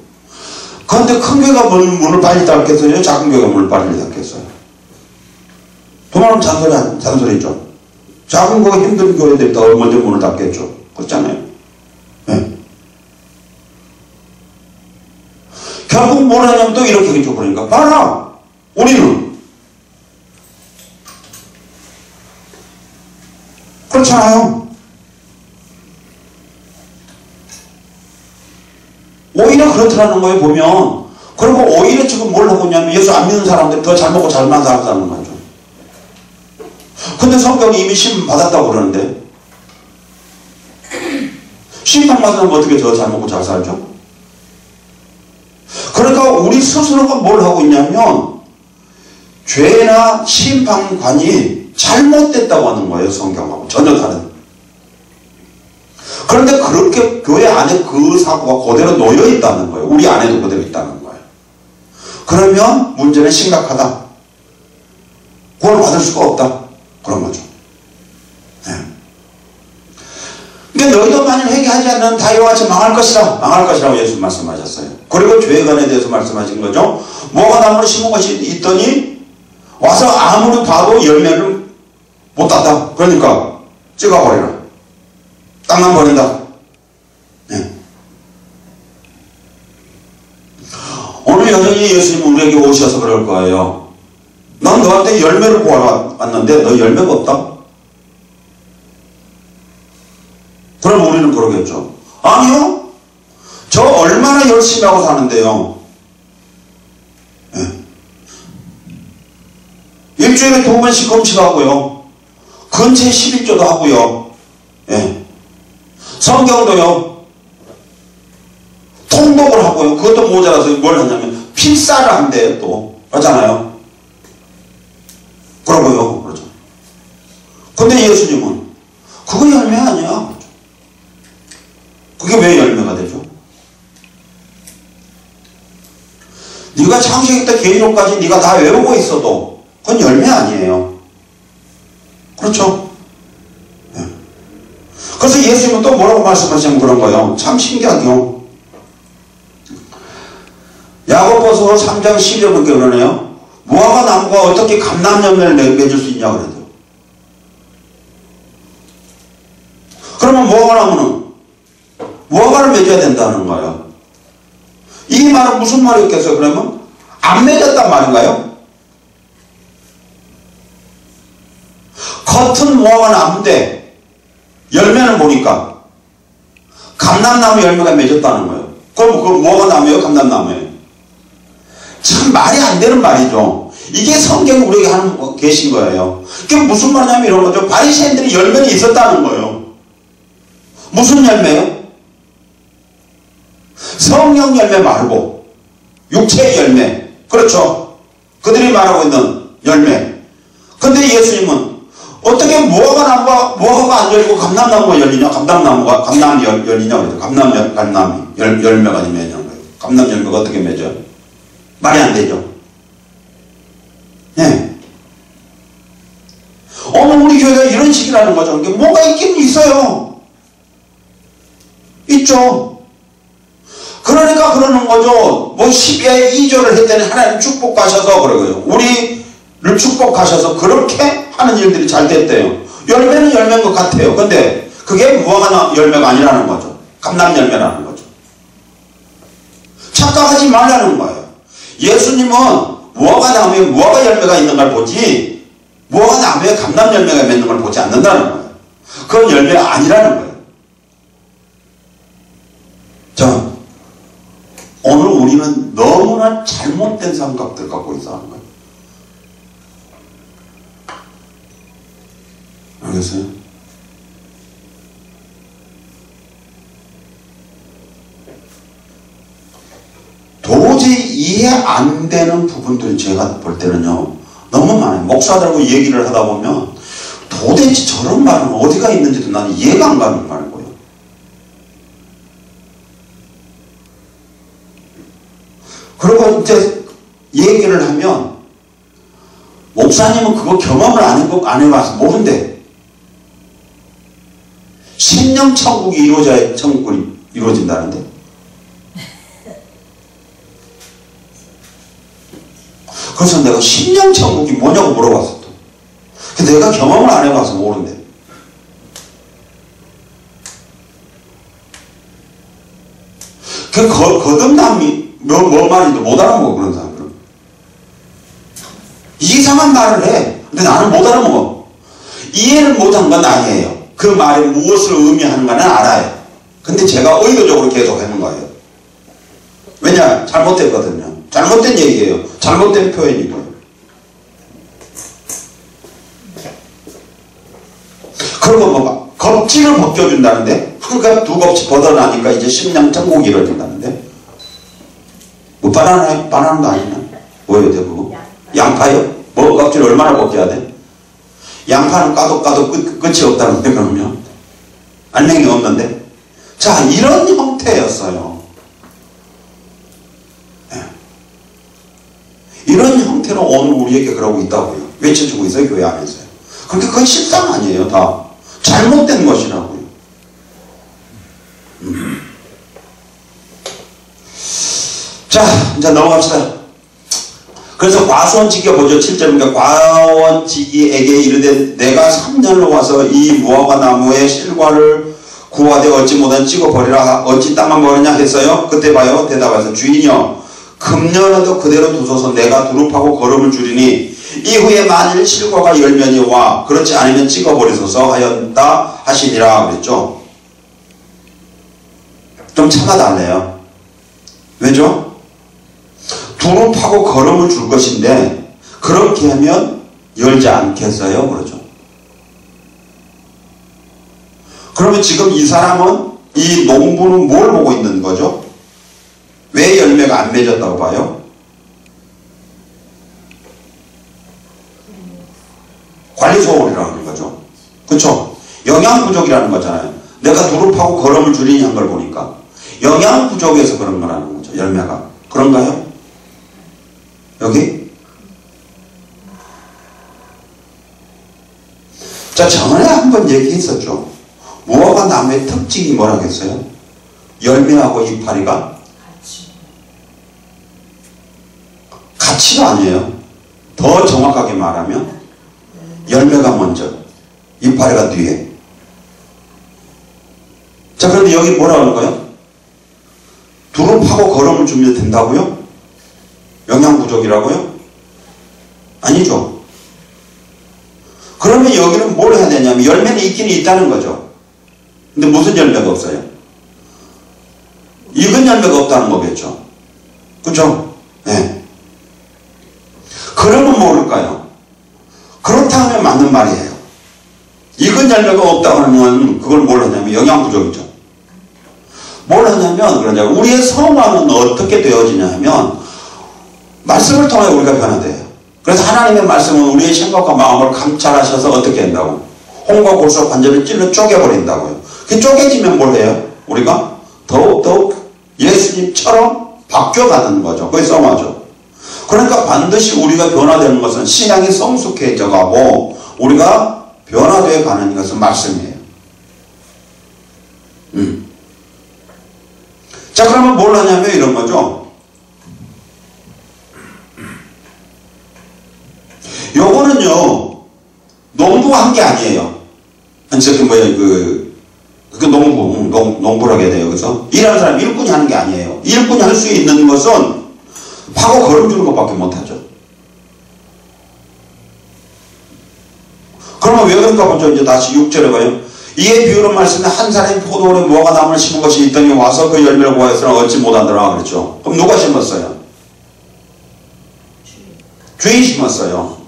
그런데 큰 교회가 문을 빨리 닫겠어요? 작은 교회가 문을 빨리 닫겠어요? 돈 많으면 잔소리죠. 작은 거가 힘든 교회들이 더 먼저 문을 닫겠죠. 그렇잖아요. 네. 결국 뭘 하냐면 또 이렇게 하겠죠. 그러니까 봐라. 우리는 그렇잖아요. 오히려 그렇더라는 거예요. 보면. 그리고 오히려 지금 뭘 하고 있냐면 예수 안 믿는 사람들이 더 잘 먹고 잘만 살아가는 거죠. 근데 성경이 이미 심판 받았다고 그러는데 심판 받으면 어떻게 더 잘 먹고 잘 살죠? 그러니까 우리 스스로가 뭘 하고 있냐면 죄나 심판관이 잘못됐다고 하는 거예요. 성경하고 전혀 다른. 그런데 그렇게 교회 안에 그 사고가 그대로 놓여 있다는 거예요. 우리 안에도 그대로 있다는 거예요. 그러면 문제는 심각하다. 구원을 받을 수가 없다. 그런 거죠. 네. 그러니까 너희도 만일 회개하지 않는 다 이와 같이 망할 것이다. 망할 것이라고 예수 말씀하셨어요. 그리고 죄관에 대해서 말씀하신 거죠. 무화과 나무를 심은 것이 있더니 와서 아무리 봐도 열매를 못 땄다. 그러니까 찍어버리라. 땅만 버린다. 네. 오늘 여전히 예수님 우리에게 오셔서 그럴 거예요. 난 너한테 열매를 구하러 너 열매가 없다? 그럼 우리는 그러겠죠. 아니요. 저 얼마나 열심히 하고 사는데요. 네. 일주일에 2번씩 금식하고요. 근처에 11조도 하고요. 네. 성경도요. 통독을 하고요. 그것도 모자라서 뭘 하냐면 필사를 한대요. 또 하잖아요. 그러고요. 그러죠. 근데 예수님은 그거 열매 아니야. 그게 왜 열매가 되죠? 네가 창세기 때 계시록까지 네가 다 외우고 있어도 그건 열매 아니에요. 그렇죠? 네. 그래서 예수님은 또 뭐라고 말씀하시면 그런 거예요. 참 신기하게요. 야고보서 3장 10절에 보니까 그러네요. 무화과 나무가 어떻게 감람열매를 맺을 수 있냐 그래요. 그러면 무화과 나무는 무화과를 맺어야 된다는 거예요. 이 말은 무슨 말이었겠어요? 그러면 안 맺었단 말인가요? 겉은 무화과 나무인데 열매는 보니까 감람나무 열매가 맺었다는 거예요. 그럼 그 무화과 나무예요? 감람나무예요? 참 말이 안 되는 말이죠. 이게 성경이 우리에게 하는 계신 거예요. 그게 무슨 말이냐면 이런 거죠. 바리새인들이 열매는 있었다는 거예요. 무슨 열매요? 성령 열매 말고 육체의 열매. 그렇죠. 그들이 말하고 있는 열매. 근데 예수님은 어떻게 무화과가 안 열리고 감람나무가 열리냐? 감람이 열리냐? 그래서 감람이 열매가 맺는 거예요. 감람 열매가 어떻게 맺어요? 말이 안 되죠. 네. 오늘 우리 교회가 이런 식이라는 거죠. 뭔가 있긴 있어요. 있죠. 그러니까 그러는 거죠. 뭐 12에 2조를 했더니 하나님 축복하셔서 그러고요. 우리를 축복하셔서 그렇게 하는 일들이 잘 됐대요. 열매는 열매인 것 같아요. 근데 그게 무화과 열매가 아니라는 거죠. 감람 열매라는 거죠. 착각하지 말라는 거예요. 예수님은 무화과 나무에 무화과 열매가 있는 걸 보지 무화과 나무에 감람 열매가 맺는 걸 보지 않는다는 거예요. 그건 열매가 아니라는 거예요. 자, 오늘 우리는 너무나 잘못된 생각들 갖고 있어 하는 거예요. 알겠어요? 도저히 이해 안 되는 부분들이 제가 볼 때는요, 너무 많아요. 목사들하고 얘기를 하다 보면 도대체 저런 말은 어디가 있는지도 나는 이해가 안 가는 말인 거예요. 그리고 이제 얘기를 하면 목사님은 그거 경험을 안 해봐서 모른대. 심령천국이 이루어져야 천국이 이루어진다는데. 그래서 내가 심령천국이 뭐냐고 물어봤어. 또. 근데 내가 경험을 안 해봐서 모른대. 그 거듭남이 뭐 말인지 못 알아먹어. 그런 사람들은 이상한 말을 해. 근데 나는 못 알아먹어. 이해를 못한 건 아니에요. 그 말이 무엇을 의미하는가는 알아요. 근데 제가 의도적으로 계속 하는 거예요. 왜냐? 잘못됐거든요. 잘못된 얘기예요. 잘못된 표현이고요. 그리고 뭐 겁지를 벗겨준다는데 한 겹 두 겹씩 벗어나니까 이제 심령천국이 이루어진다는데 뭐 바나나도 아니냐? 뭐예요 그거? 양파요? 뭐 껍질을 얼마나 벗겨야 돼? 양파는 까도 끝이 없다는데 그러면 알맹이 없는데. 자, 이런 형태였어요. 네. 이런 형태로 오늘 우리에게 그러고 있다고요. 외쳐주고 있어요. 교회 안에서요. 그러니까 그건 실상 아니에요. 다 잘못된 것이라고요. 자, 이제 넘어갑시다. 그래서 과수원지기가 뭐죠? 7절입니까? 과원지기에게 이르되 내가 3년을 와서 이 무화과 나무의 실과를 구하되 얻지 못한 찍어버리라. 어찌 땅만 버리냐 했어요. 그때 봐요. 대답하서 주인이여 금년에도 그대로 두소서 내가 두릅하고 거름을 줄이니 이후에 만일 실과가 열면이 와 그렇지 않으면 찍어버리소서 하였다 하시니라 그랬죠. 좀 참아달래요. 왜죠? 두릅하고 거름을 줄 것인데 그렇게 하면 열지 않겠어요? 그러죠. 그러면 지금 이 사람은 이 농부는 뭘 보고 있는 거죠? 왜 열매가 안 맺었다고 봐요? 관리 소홀이라고 하는 거죠. 그렇죠? 영양 부족이라는 거잖아요. 내가 두릅하고 거름을 줄이니 한 걸 보니까 영양 부족에서 그런 거라는 거죠. 열매가. 그런가요? 여기? 자, 전에 한번 얘기했었죠. 무화과 나무의 특징이 뭐라겠어요? 열매하고 이파리가 같이가 아니에요. 더 정확하게 말하면 열매가 먼저, 이파리가 뒤에. 자, 그런데 여기 뭐라 하는 거예요? 두릅하고 거름을 주면 된다고요? 영양 부족이라고요? 아니죠. 그러면 여기는 뭘 해야 되냐면 열매는 있긴 있다는 거죠. 근데 무슨 열매가 없어요? 익은 열매가 없다는 거겠죠. 그죠? 네. 그러면 모를까요? 그렇다면 맞는 말이에요. 익은 열매가 없다고 하면 그걸 뭘 하냐면 영양 부족이죠. 뭘 하냐면 그러냐면 우리의 성화는 어떻게 되어지냐 하면 말씀을 통해 우리가 변화돼요. 그래서 하나님의 말씀은 우리의 생각과 마음을 감찰하셔서 어떻게 한다고? 홍과 골수와 관절을 찔러 쪼개버린다고요. 그 쪼개지면 뭘 해요? 우리가 더욱더욱 예수님처럼 바뀌어가는 거죠. 그게 성화죠. 그러니까 반드시 우리가 변화되는 것은 신앙이 성숙해져 가고 우리가 변화되어 가는 것은 말씀이에요. 자, 그러면 뭘 하냐면 이런 거죠. 요거는요, 농부가 한 게 아니에요. 저기 농부라고 해야 돼요. 그래서 일하는 사람 일꾼이 하는 게 아니에요. 일꾼이 할 수 있는 것은 파고 거름 주는 것밖에 못하죠. 그러면 왜 그런가 보죠. 이제 다시 6절에 가요. 이에 비유로 말씀에 한 사람이 포도원에 무화과 나무를 심은 것이 있더니 와서 그 열매를 구하였으나 얻지 못하더라 그랬죠. 그럼 누가 심었어요? 주인이 심었어요.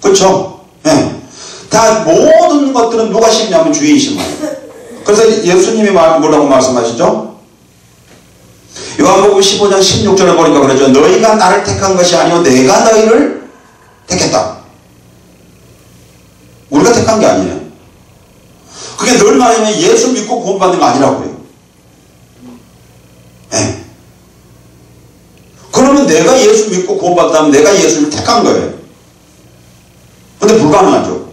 그렇죠? 네. 다 모든 것들은 누가 심냐면 주인이 심어요. 그래서 예수님이 뭐라고 말씀하시죠? 요한복음 15장 16절에 보니까 그러죠. 너희가 나를 택한 것이 아니요 내가 너희를 택했다. 우리가 택한 게 아니에요. 그게 늘 말하면 예수 믿고 구원받는 거 아니라고요. 네. 그러면 내가 예수 믿고 구원받다면 내가 예수를 택한 거예요. 근데 불가능하죠.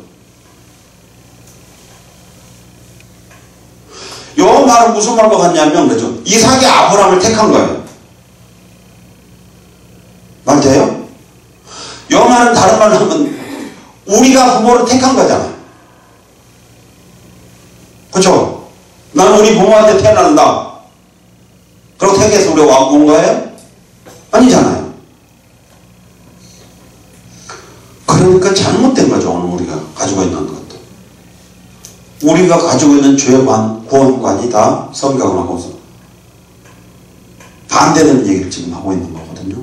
요 말은 무슨 말과 같냐면 그렇죠. 이삭이 아브라함을 택한 거예요. 말 돼요? 요 말은 다른 말로 하면 우리가 부모를 택한 거잖아요. 그렇죠? 나는 우리 부모한테 태어난다. 그렇게 택해서 우리가 온 거예요? 아니잖아요. 그러니까 잘못된 거죠. 오늘 우리가 가지고 있는 것도. 우리가 가지고 있는 죄관, 구원관이 다 성경을 하고서 반대되는 얘기를 지금 하고 있는 거거든요.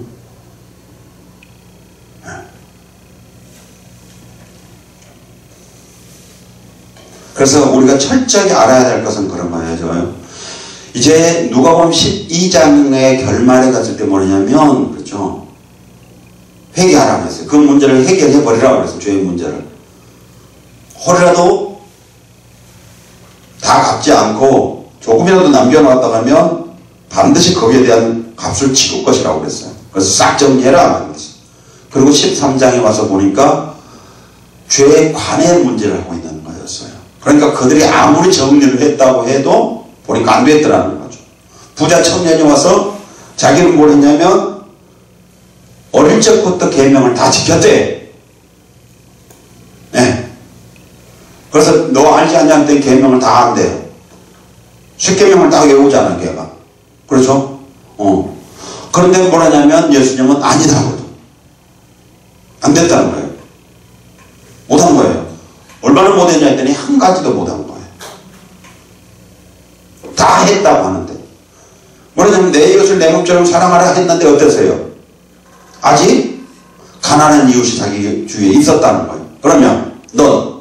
네. 그래서 우리가 철저하게 알아야 될 것은 그런 거예요. 이제 누가복음 12장의 결말에 갔을 때 뭐냐면 그렇죠. 회개하라고 했어요. 그 문제를 해결해 버리라고 그랬어요. 죄의 문제를. 혹이라도 다 갚지 않고 조금이라도 남겨놓았다 하면 반드시 거기에 대한 값을 치를 것이라고 그랬어요. 그래서 싹 정리해라. 그리고 13장에 와서 보니까 죄의 관의 문제를 하고 있는 거였어요. 그러니까 그들이 아무리 정리를 했다고 해도 보니까 안 됐더라는 거죠. 부자 청년이 와서 자기는 뭘 했냐면 어릴 적부터 계명을 다 지켰대. 네. 그래서 너 알지 않냐 했더니 계명을 다 한대요. 10계명을 다 외우잖아 걔가. 그렇죠? 그런데 뭐라냐면 예수님은 아니다거든. 안 됐다는 거예요. 못한 거예요. 얼마나 못했냐 했더니 한 가지도 못한 거예요. 다 했다고 하는데 뭐냐면 내 이웃을 내 몸처럼 사랑하라 했는데 어땠어요? 아직 가난한 이웃이 자기 주위에 있었다는 거예요. 그러면 넌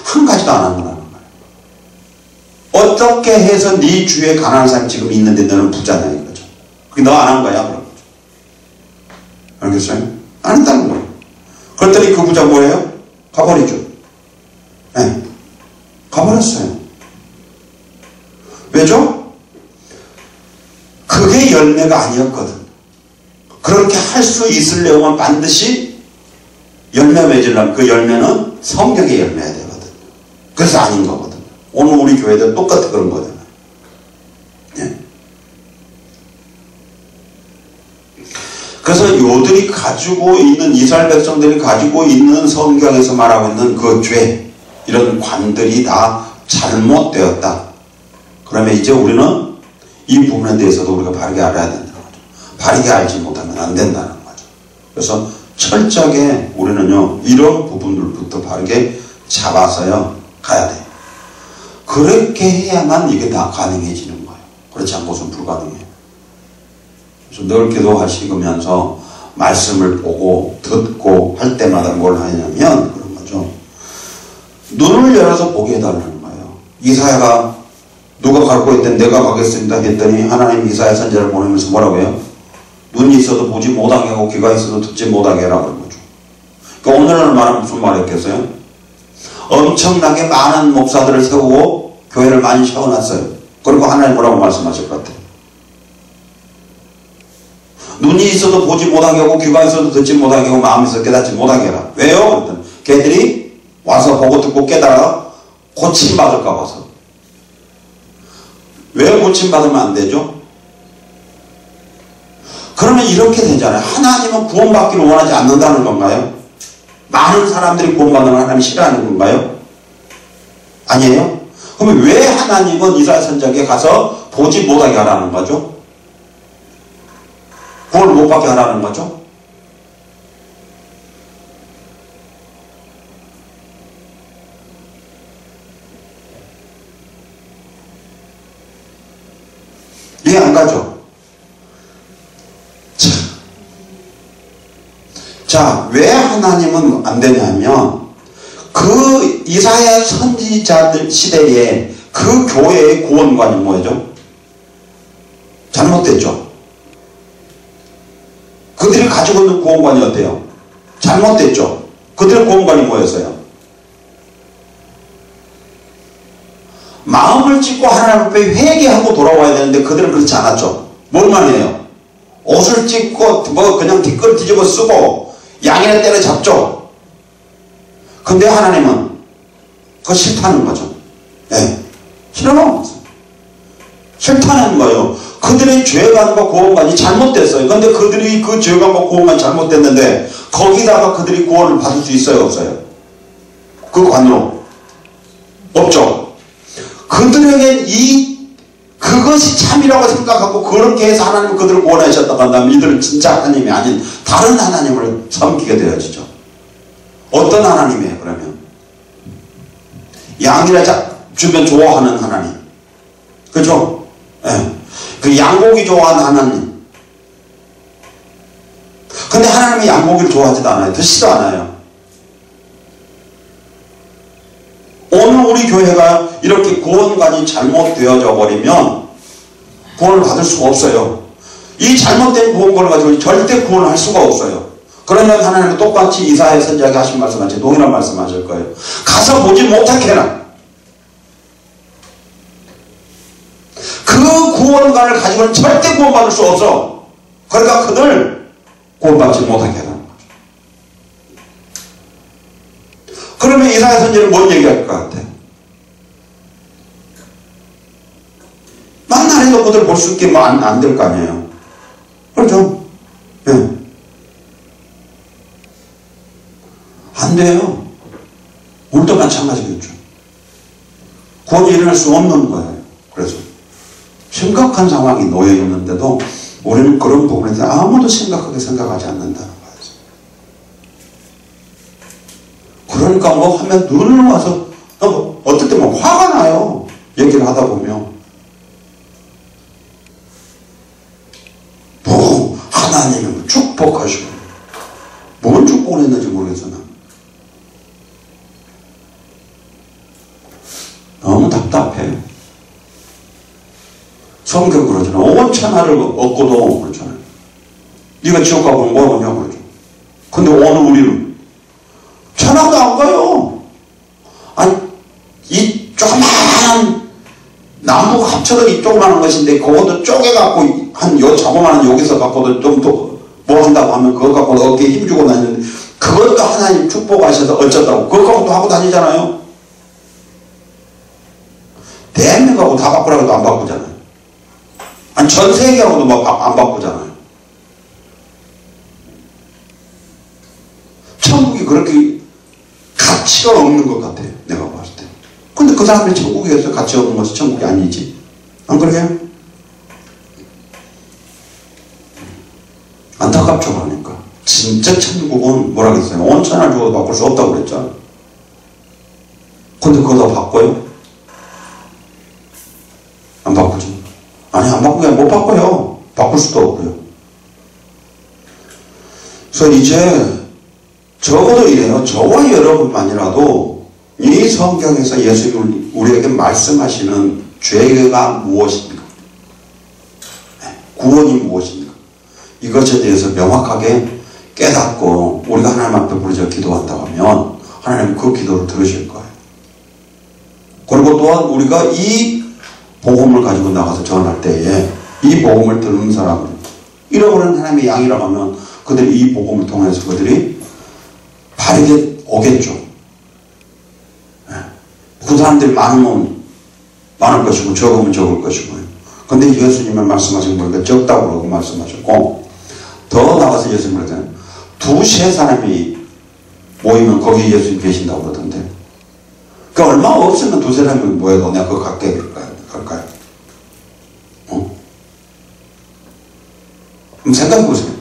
한 가지도 안 한 거라는 거예요. 어떻게 해서 네 주위에 가난한 사람이 지금 있는데 너는 부자냐 이거죠. 그게 너 안 한 거야 그런 거죠. 알겠어요? 안 했다는 거예요. 그랬더니 그 부자 뭐예요? 가버리죠. 네. 가버렸어요. 왜죠? 그게 열매가 아니었거든. 그렇게 할 수 있으려면 반드시 열매 맺으려면 그 열매는 성령의 열매야 되거든. 그래서 아닌 거거든. 오늘 우리 교회도 똑같이 그런 거잖아요. 네. 그래서 요들이 가지고 있는 이스라엘 백성들이 가지고 있는 성경에서 말하고 있는 그 죄 이런 관들이 다 잘못되었다. 그러면 이제 우리는 이 부분에 대해서도 우리가 바르게 알아야 된다는 거죠. 바르게 알지 못하면 안 된다는 거죠. 그래서 철저하게 우리는요 이런 부분들부터 바르게 잡아서요 가야 돼요. 그렇게 해야만 이게 다 가능해지는 거예요. 그렇지 않고서는 불가능해요. 그래서 늘 기도하시면서 말씀을 보고 듣고 할 때마다 뭘 하냐면 그런 거죠. 눈을 열어서 보게 해달라는 거예요. 이사야가 누가 갖고 있든 내가 가겠습니다 했더니 하나님 이사야 선지자를 보내면서 뭐라고 해요? 눈이 있어도 보지 못하게 하고 귀가 있어도 듣지 못하게 해라 그런 거죠. 그러니까 오늘날 말은 무슨 말이었겠어요? 엄청나게 많은 목사들을 세우고 교회를 많이 세워놨어요. 그리고 하나님 뭐라고 말씀하실 것 같아요? 눈이 있어도 보지 못하게 하고 귀가 있어도 듣지 못하게 하고 마음이 있어도 깨닫지 못하게 해라. 왜요? 걔들이 와서 보고 듣고 깨달아 고침받을까 봐서. 왜 고침받으면 안 되죠? 그러면 이렇게 되잖아요. 하나님은 구원받기를 원하지 않는다는 건가요? 많은 사람들이 구원받는 하나님 싫어하는 건가요? 아니에요? 그러면 왜 하나님은 이스라엘 선지자에게 가서 보지 못하게 하라는 거죠? 구원을 못 받게 하라는 거죠? 이해 안 가죠? 자, 왜 하나님은 안 되냐면 그 이사야 선지자들 시대에 그 교회의 구원관이 뭐죠? 잘못됐죠. 그들이 가지고 있는 구원관이 어때요? 잘못됐죠. 그들의 구원관이 뭐였어요? 마음을 찢고 하나님 앞에 회개하고 돌아와야 되는데 그들은 그렇지 않았죠. 뭘만 해요? 옷을 찢고 뭐 그냥 뒷걸 뒤집어 쓰고 양이나 때려잡죠. 근데 하나님은 그거 싫다는 거죠. 네. 싫어하는 거죠. 싫다는 거예요. 그들의 죄관과 구원관이 잘못됐어요. 근데 그들이 그 죄관과 구원관이 잘못됐는데 거기다가 그들이 구원을 받을 수 있어요? 없어요? 그 관으로? 없죠. 그들에게 그것이 참이라고 생각하고 그렇게 해서 하나님은 그들을 구원하셨다고 한다면 이들은 진짜 하나님이 아닌 다른 하나님을 섬기게 되어지죠. 어떤 하나님이에요 그러면? 양이라 주면 좋아하는 하나님. 그죠? 예. 그 양고기 좋아하는 하나님. 근데 하나님이 양고기를 좋아하지도 않아요. 드시지도 않아요. 오늘 우리 교회가 이렇게 구원관이 잘못되어져 버리면 구원을 받을 수가 없어요. 이 잘못된 구원관을 가지고 절대 구원을 할 수가 없어요. 그러면 하나님은 똑같이 이사야 선지자에게 하신 말씀같이 동일한 말씀하실 거예요. 가서 보지 못하게 해라. 그 구원관을 가지고는 절대 구원받을 수 없어. 그러니까 그들 구원받지 못하게 해라. 이사야 선지는 뭔 얘기할 것 같아? 만날에도 그들 볼 수 있게 뭐 안 될 거 아니에요. 그렇죠? 예. 네. 안 돼요. 오늘도 마찬가지겠죠. 구원이 일어날 수 없는 거예요. 그래서 심각한 상황이 놓여 있는데도 우리는 그런 부분에 대해서 아무도 심각하게 생각하지 않는다는 거예요. 그러니까 뭐 하면 눈을 와서 어떨 때 뭐 화가 나요. 얘기를 하다 보면 뭐 하나님은 축복하시고 뭔 축복을 했는지 모르겠어. 나 너무 답답해. 성경 그러잖아. 온 천하를 얻고도 그렇잖아요. 네가 지옥 가보면 뭐 하냐 그러죠. 근데 오늘 우리는 천하도 안 가요. 아니 이 조그마한 나무 합쳐도 이 조그마한 것인데 그것도 쪼개갖고 한 요 자그마한 여기서 갖고도 좀 더 뭐 한다고 하면 그거 갖고 어깨에 힘주고 다니는데 그것도 하나님 축복하셔서 어쩌다고 그거 갖고도 하고 다니잖아요. 대한민국하고 다 바꾸라고 해도 안 바꾸잖아요. 아니 전 세계하고도 막 안 바꾸잖아요. 천국이 그렇게 가치가 없는 것 같아요. 내가 봤을 때. 근데 그 사람들이 천국에서 가치 없는 것이 천국이 아니지. 안 그러게요? 안타깝죠. 그러니까 진짜 천국은 뭐라 그랬어요? 온 천하를 주어도 바꿀 수 없다고 그랬잖아. 근데 그거 다 바꿔요? 안 바꾸죠. 아니 안 바꾸면 못 바꿔요. 바꿀 수도 없고요. 그래서 이제 적어도 이래요. 저와 여러분만이라도 이 성경에서 예수님이 우리에게 말씀하시는 죄가 무엇입니까? 구원이 무엇입니까? 이것에 대해서 명확하게 깨닫고 우리가 하나님 앞에 부르짖어 기도한다고 하면 하나님 그 기도를 들으실 거예요. 그리고 또한 우리가 이 복음을 가지고 나가서 전할 때에 이 복음을 듣는 사람은 잃어버린 하나님의 양이라고 하면 그들이 이 복음을 통해서 그들이 바르게 오겠죠. 그 사람들이 많으면 많을 것이고 적으면 적을 것이고요. 근데 예수님은 말씀하신 거니까 적다고 그러고 말씀하셨고 더 나가서 예수님은 그러잖아요. 두세 사람이 모이면 거기 예수님 계신다고 그러던데 그 얼마 없으면 두세 사람이 모여도 내가 그거 갈까요? 그럼 생각해보세요.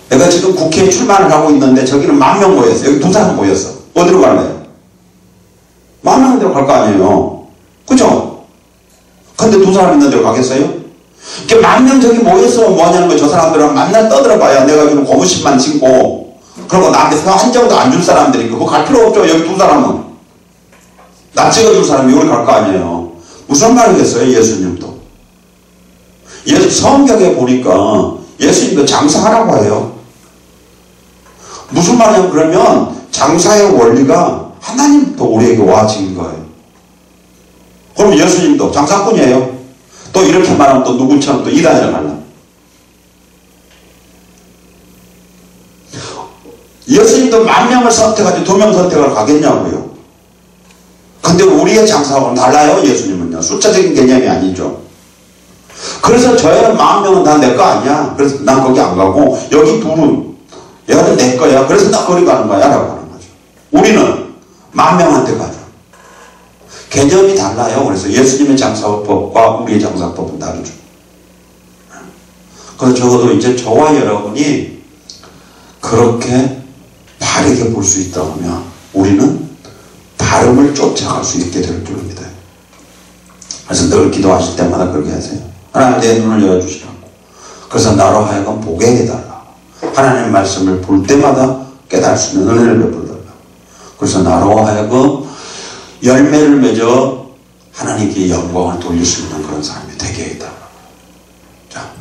내가 지금 국회에 출마를 하고 있는데 저기는 10,000명 모였어. 여기 2사람 모였어. 어디로 갈래요? 10,000명 데로 갈 거 아니에요. 그죠? 근데 2사람 있는 데로 가겠어요? 이렇게 10,000명 저기 모였으면 뭐하냐는 거예요. 저 사람들은 만날 떠들어봐야 내가 지금 고무신만 신고 그리고 나한테 표 한 장도 안 줄 사람들이 그거 갈 필요 없죠. 여기 2사람은. 나 찍어줄 사람이 여기 갈 거 아니에요. 무슨 말이겠어요? 예수님도. 성경에 보니까 예수님도 장사하라고 해요. 무슨 말이냐면 그러면 장사의 원리가 하나님부터 우리에게 와진 거예요. 그럼 예수님도 장사꾼이에요. 또 이렇게 말하면 또 누구처럼 또 이단이라 갈라. 예수님도 10,000명을 선택하지 2명 선택을 가겠냐고요. 근데 우리의 장사하고는 달라요. 예수님은요. 숫자적인 개념이 아니죠. 그래서 저애는 10,000명은 다 내 거 아니야. 그래서 난 거기 안 가고 여기 둘은 얘는 내 거야. 그래서 나 거기 가는 거야 라고 하는 거죠. 우리는 10,000명한테 가자. 개념이 달라요. 그래서 예수님의 장사법과 우리의 장사법은 다르죠. 그래서 적어도 이제 저와 여러분이 그렇게 바르게 볼 수 있다면 우리는 바름을 쫓아갈 수 있게 될 줄입니다. 그래서 늘 기도하실 때마다 그렇게 하세요. 하나님 내 눈을 열어주시라고. 그래서 나로 하여금 보게 해달라. 하나님의 말씀을 볼 때마다 깨달을 수 있는 은혜를 베풀달라. 그래서 나로 하여금 열매를 맺어 하나님께 영광을 돌릴 수 있는 그런 사람이 되게 해달라. 자.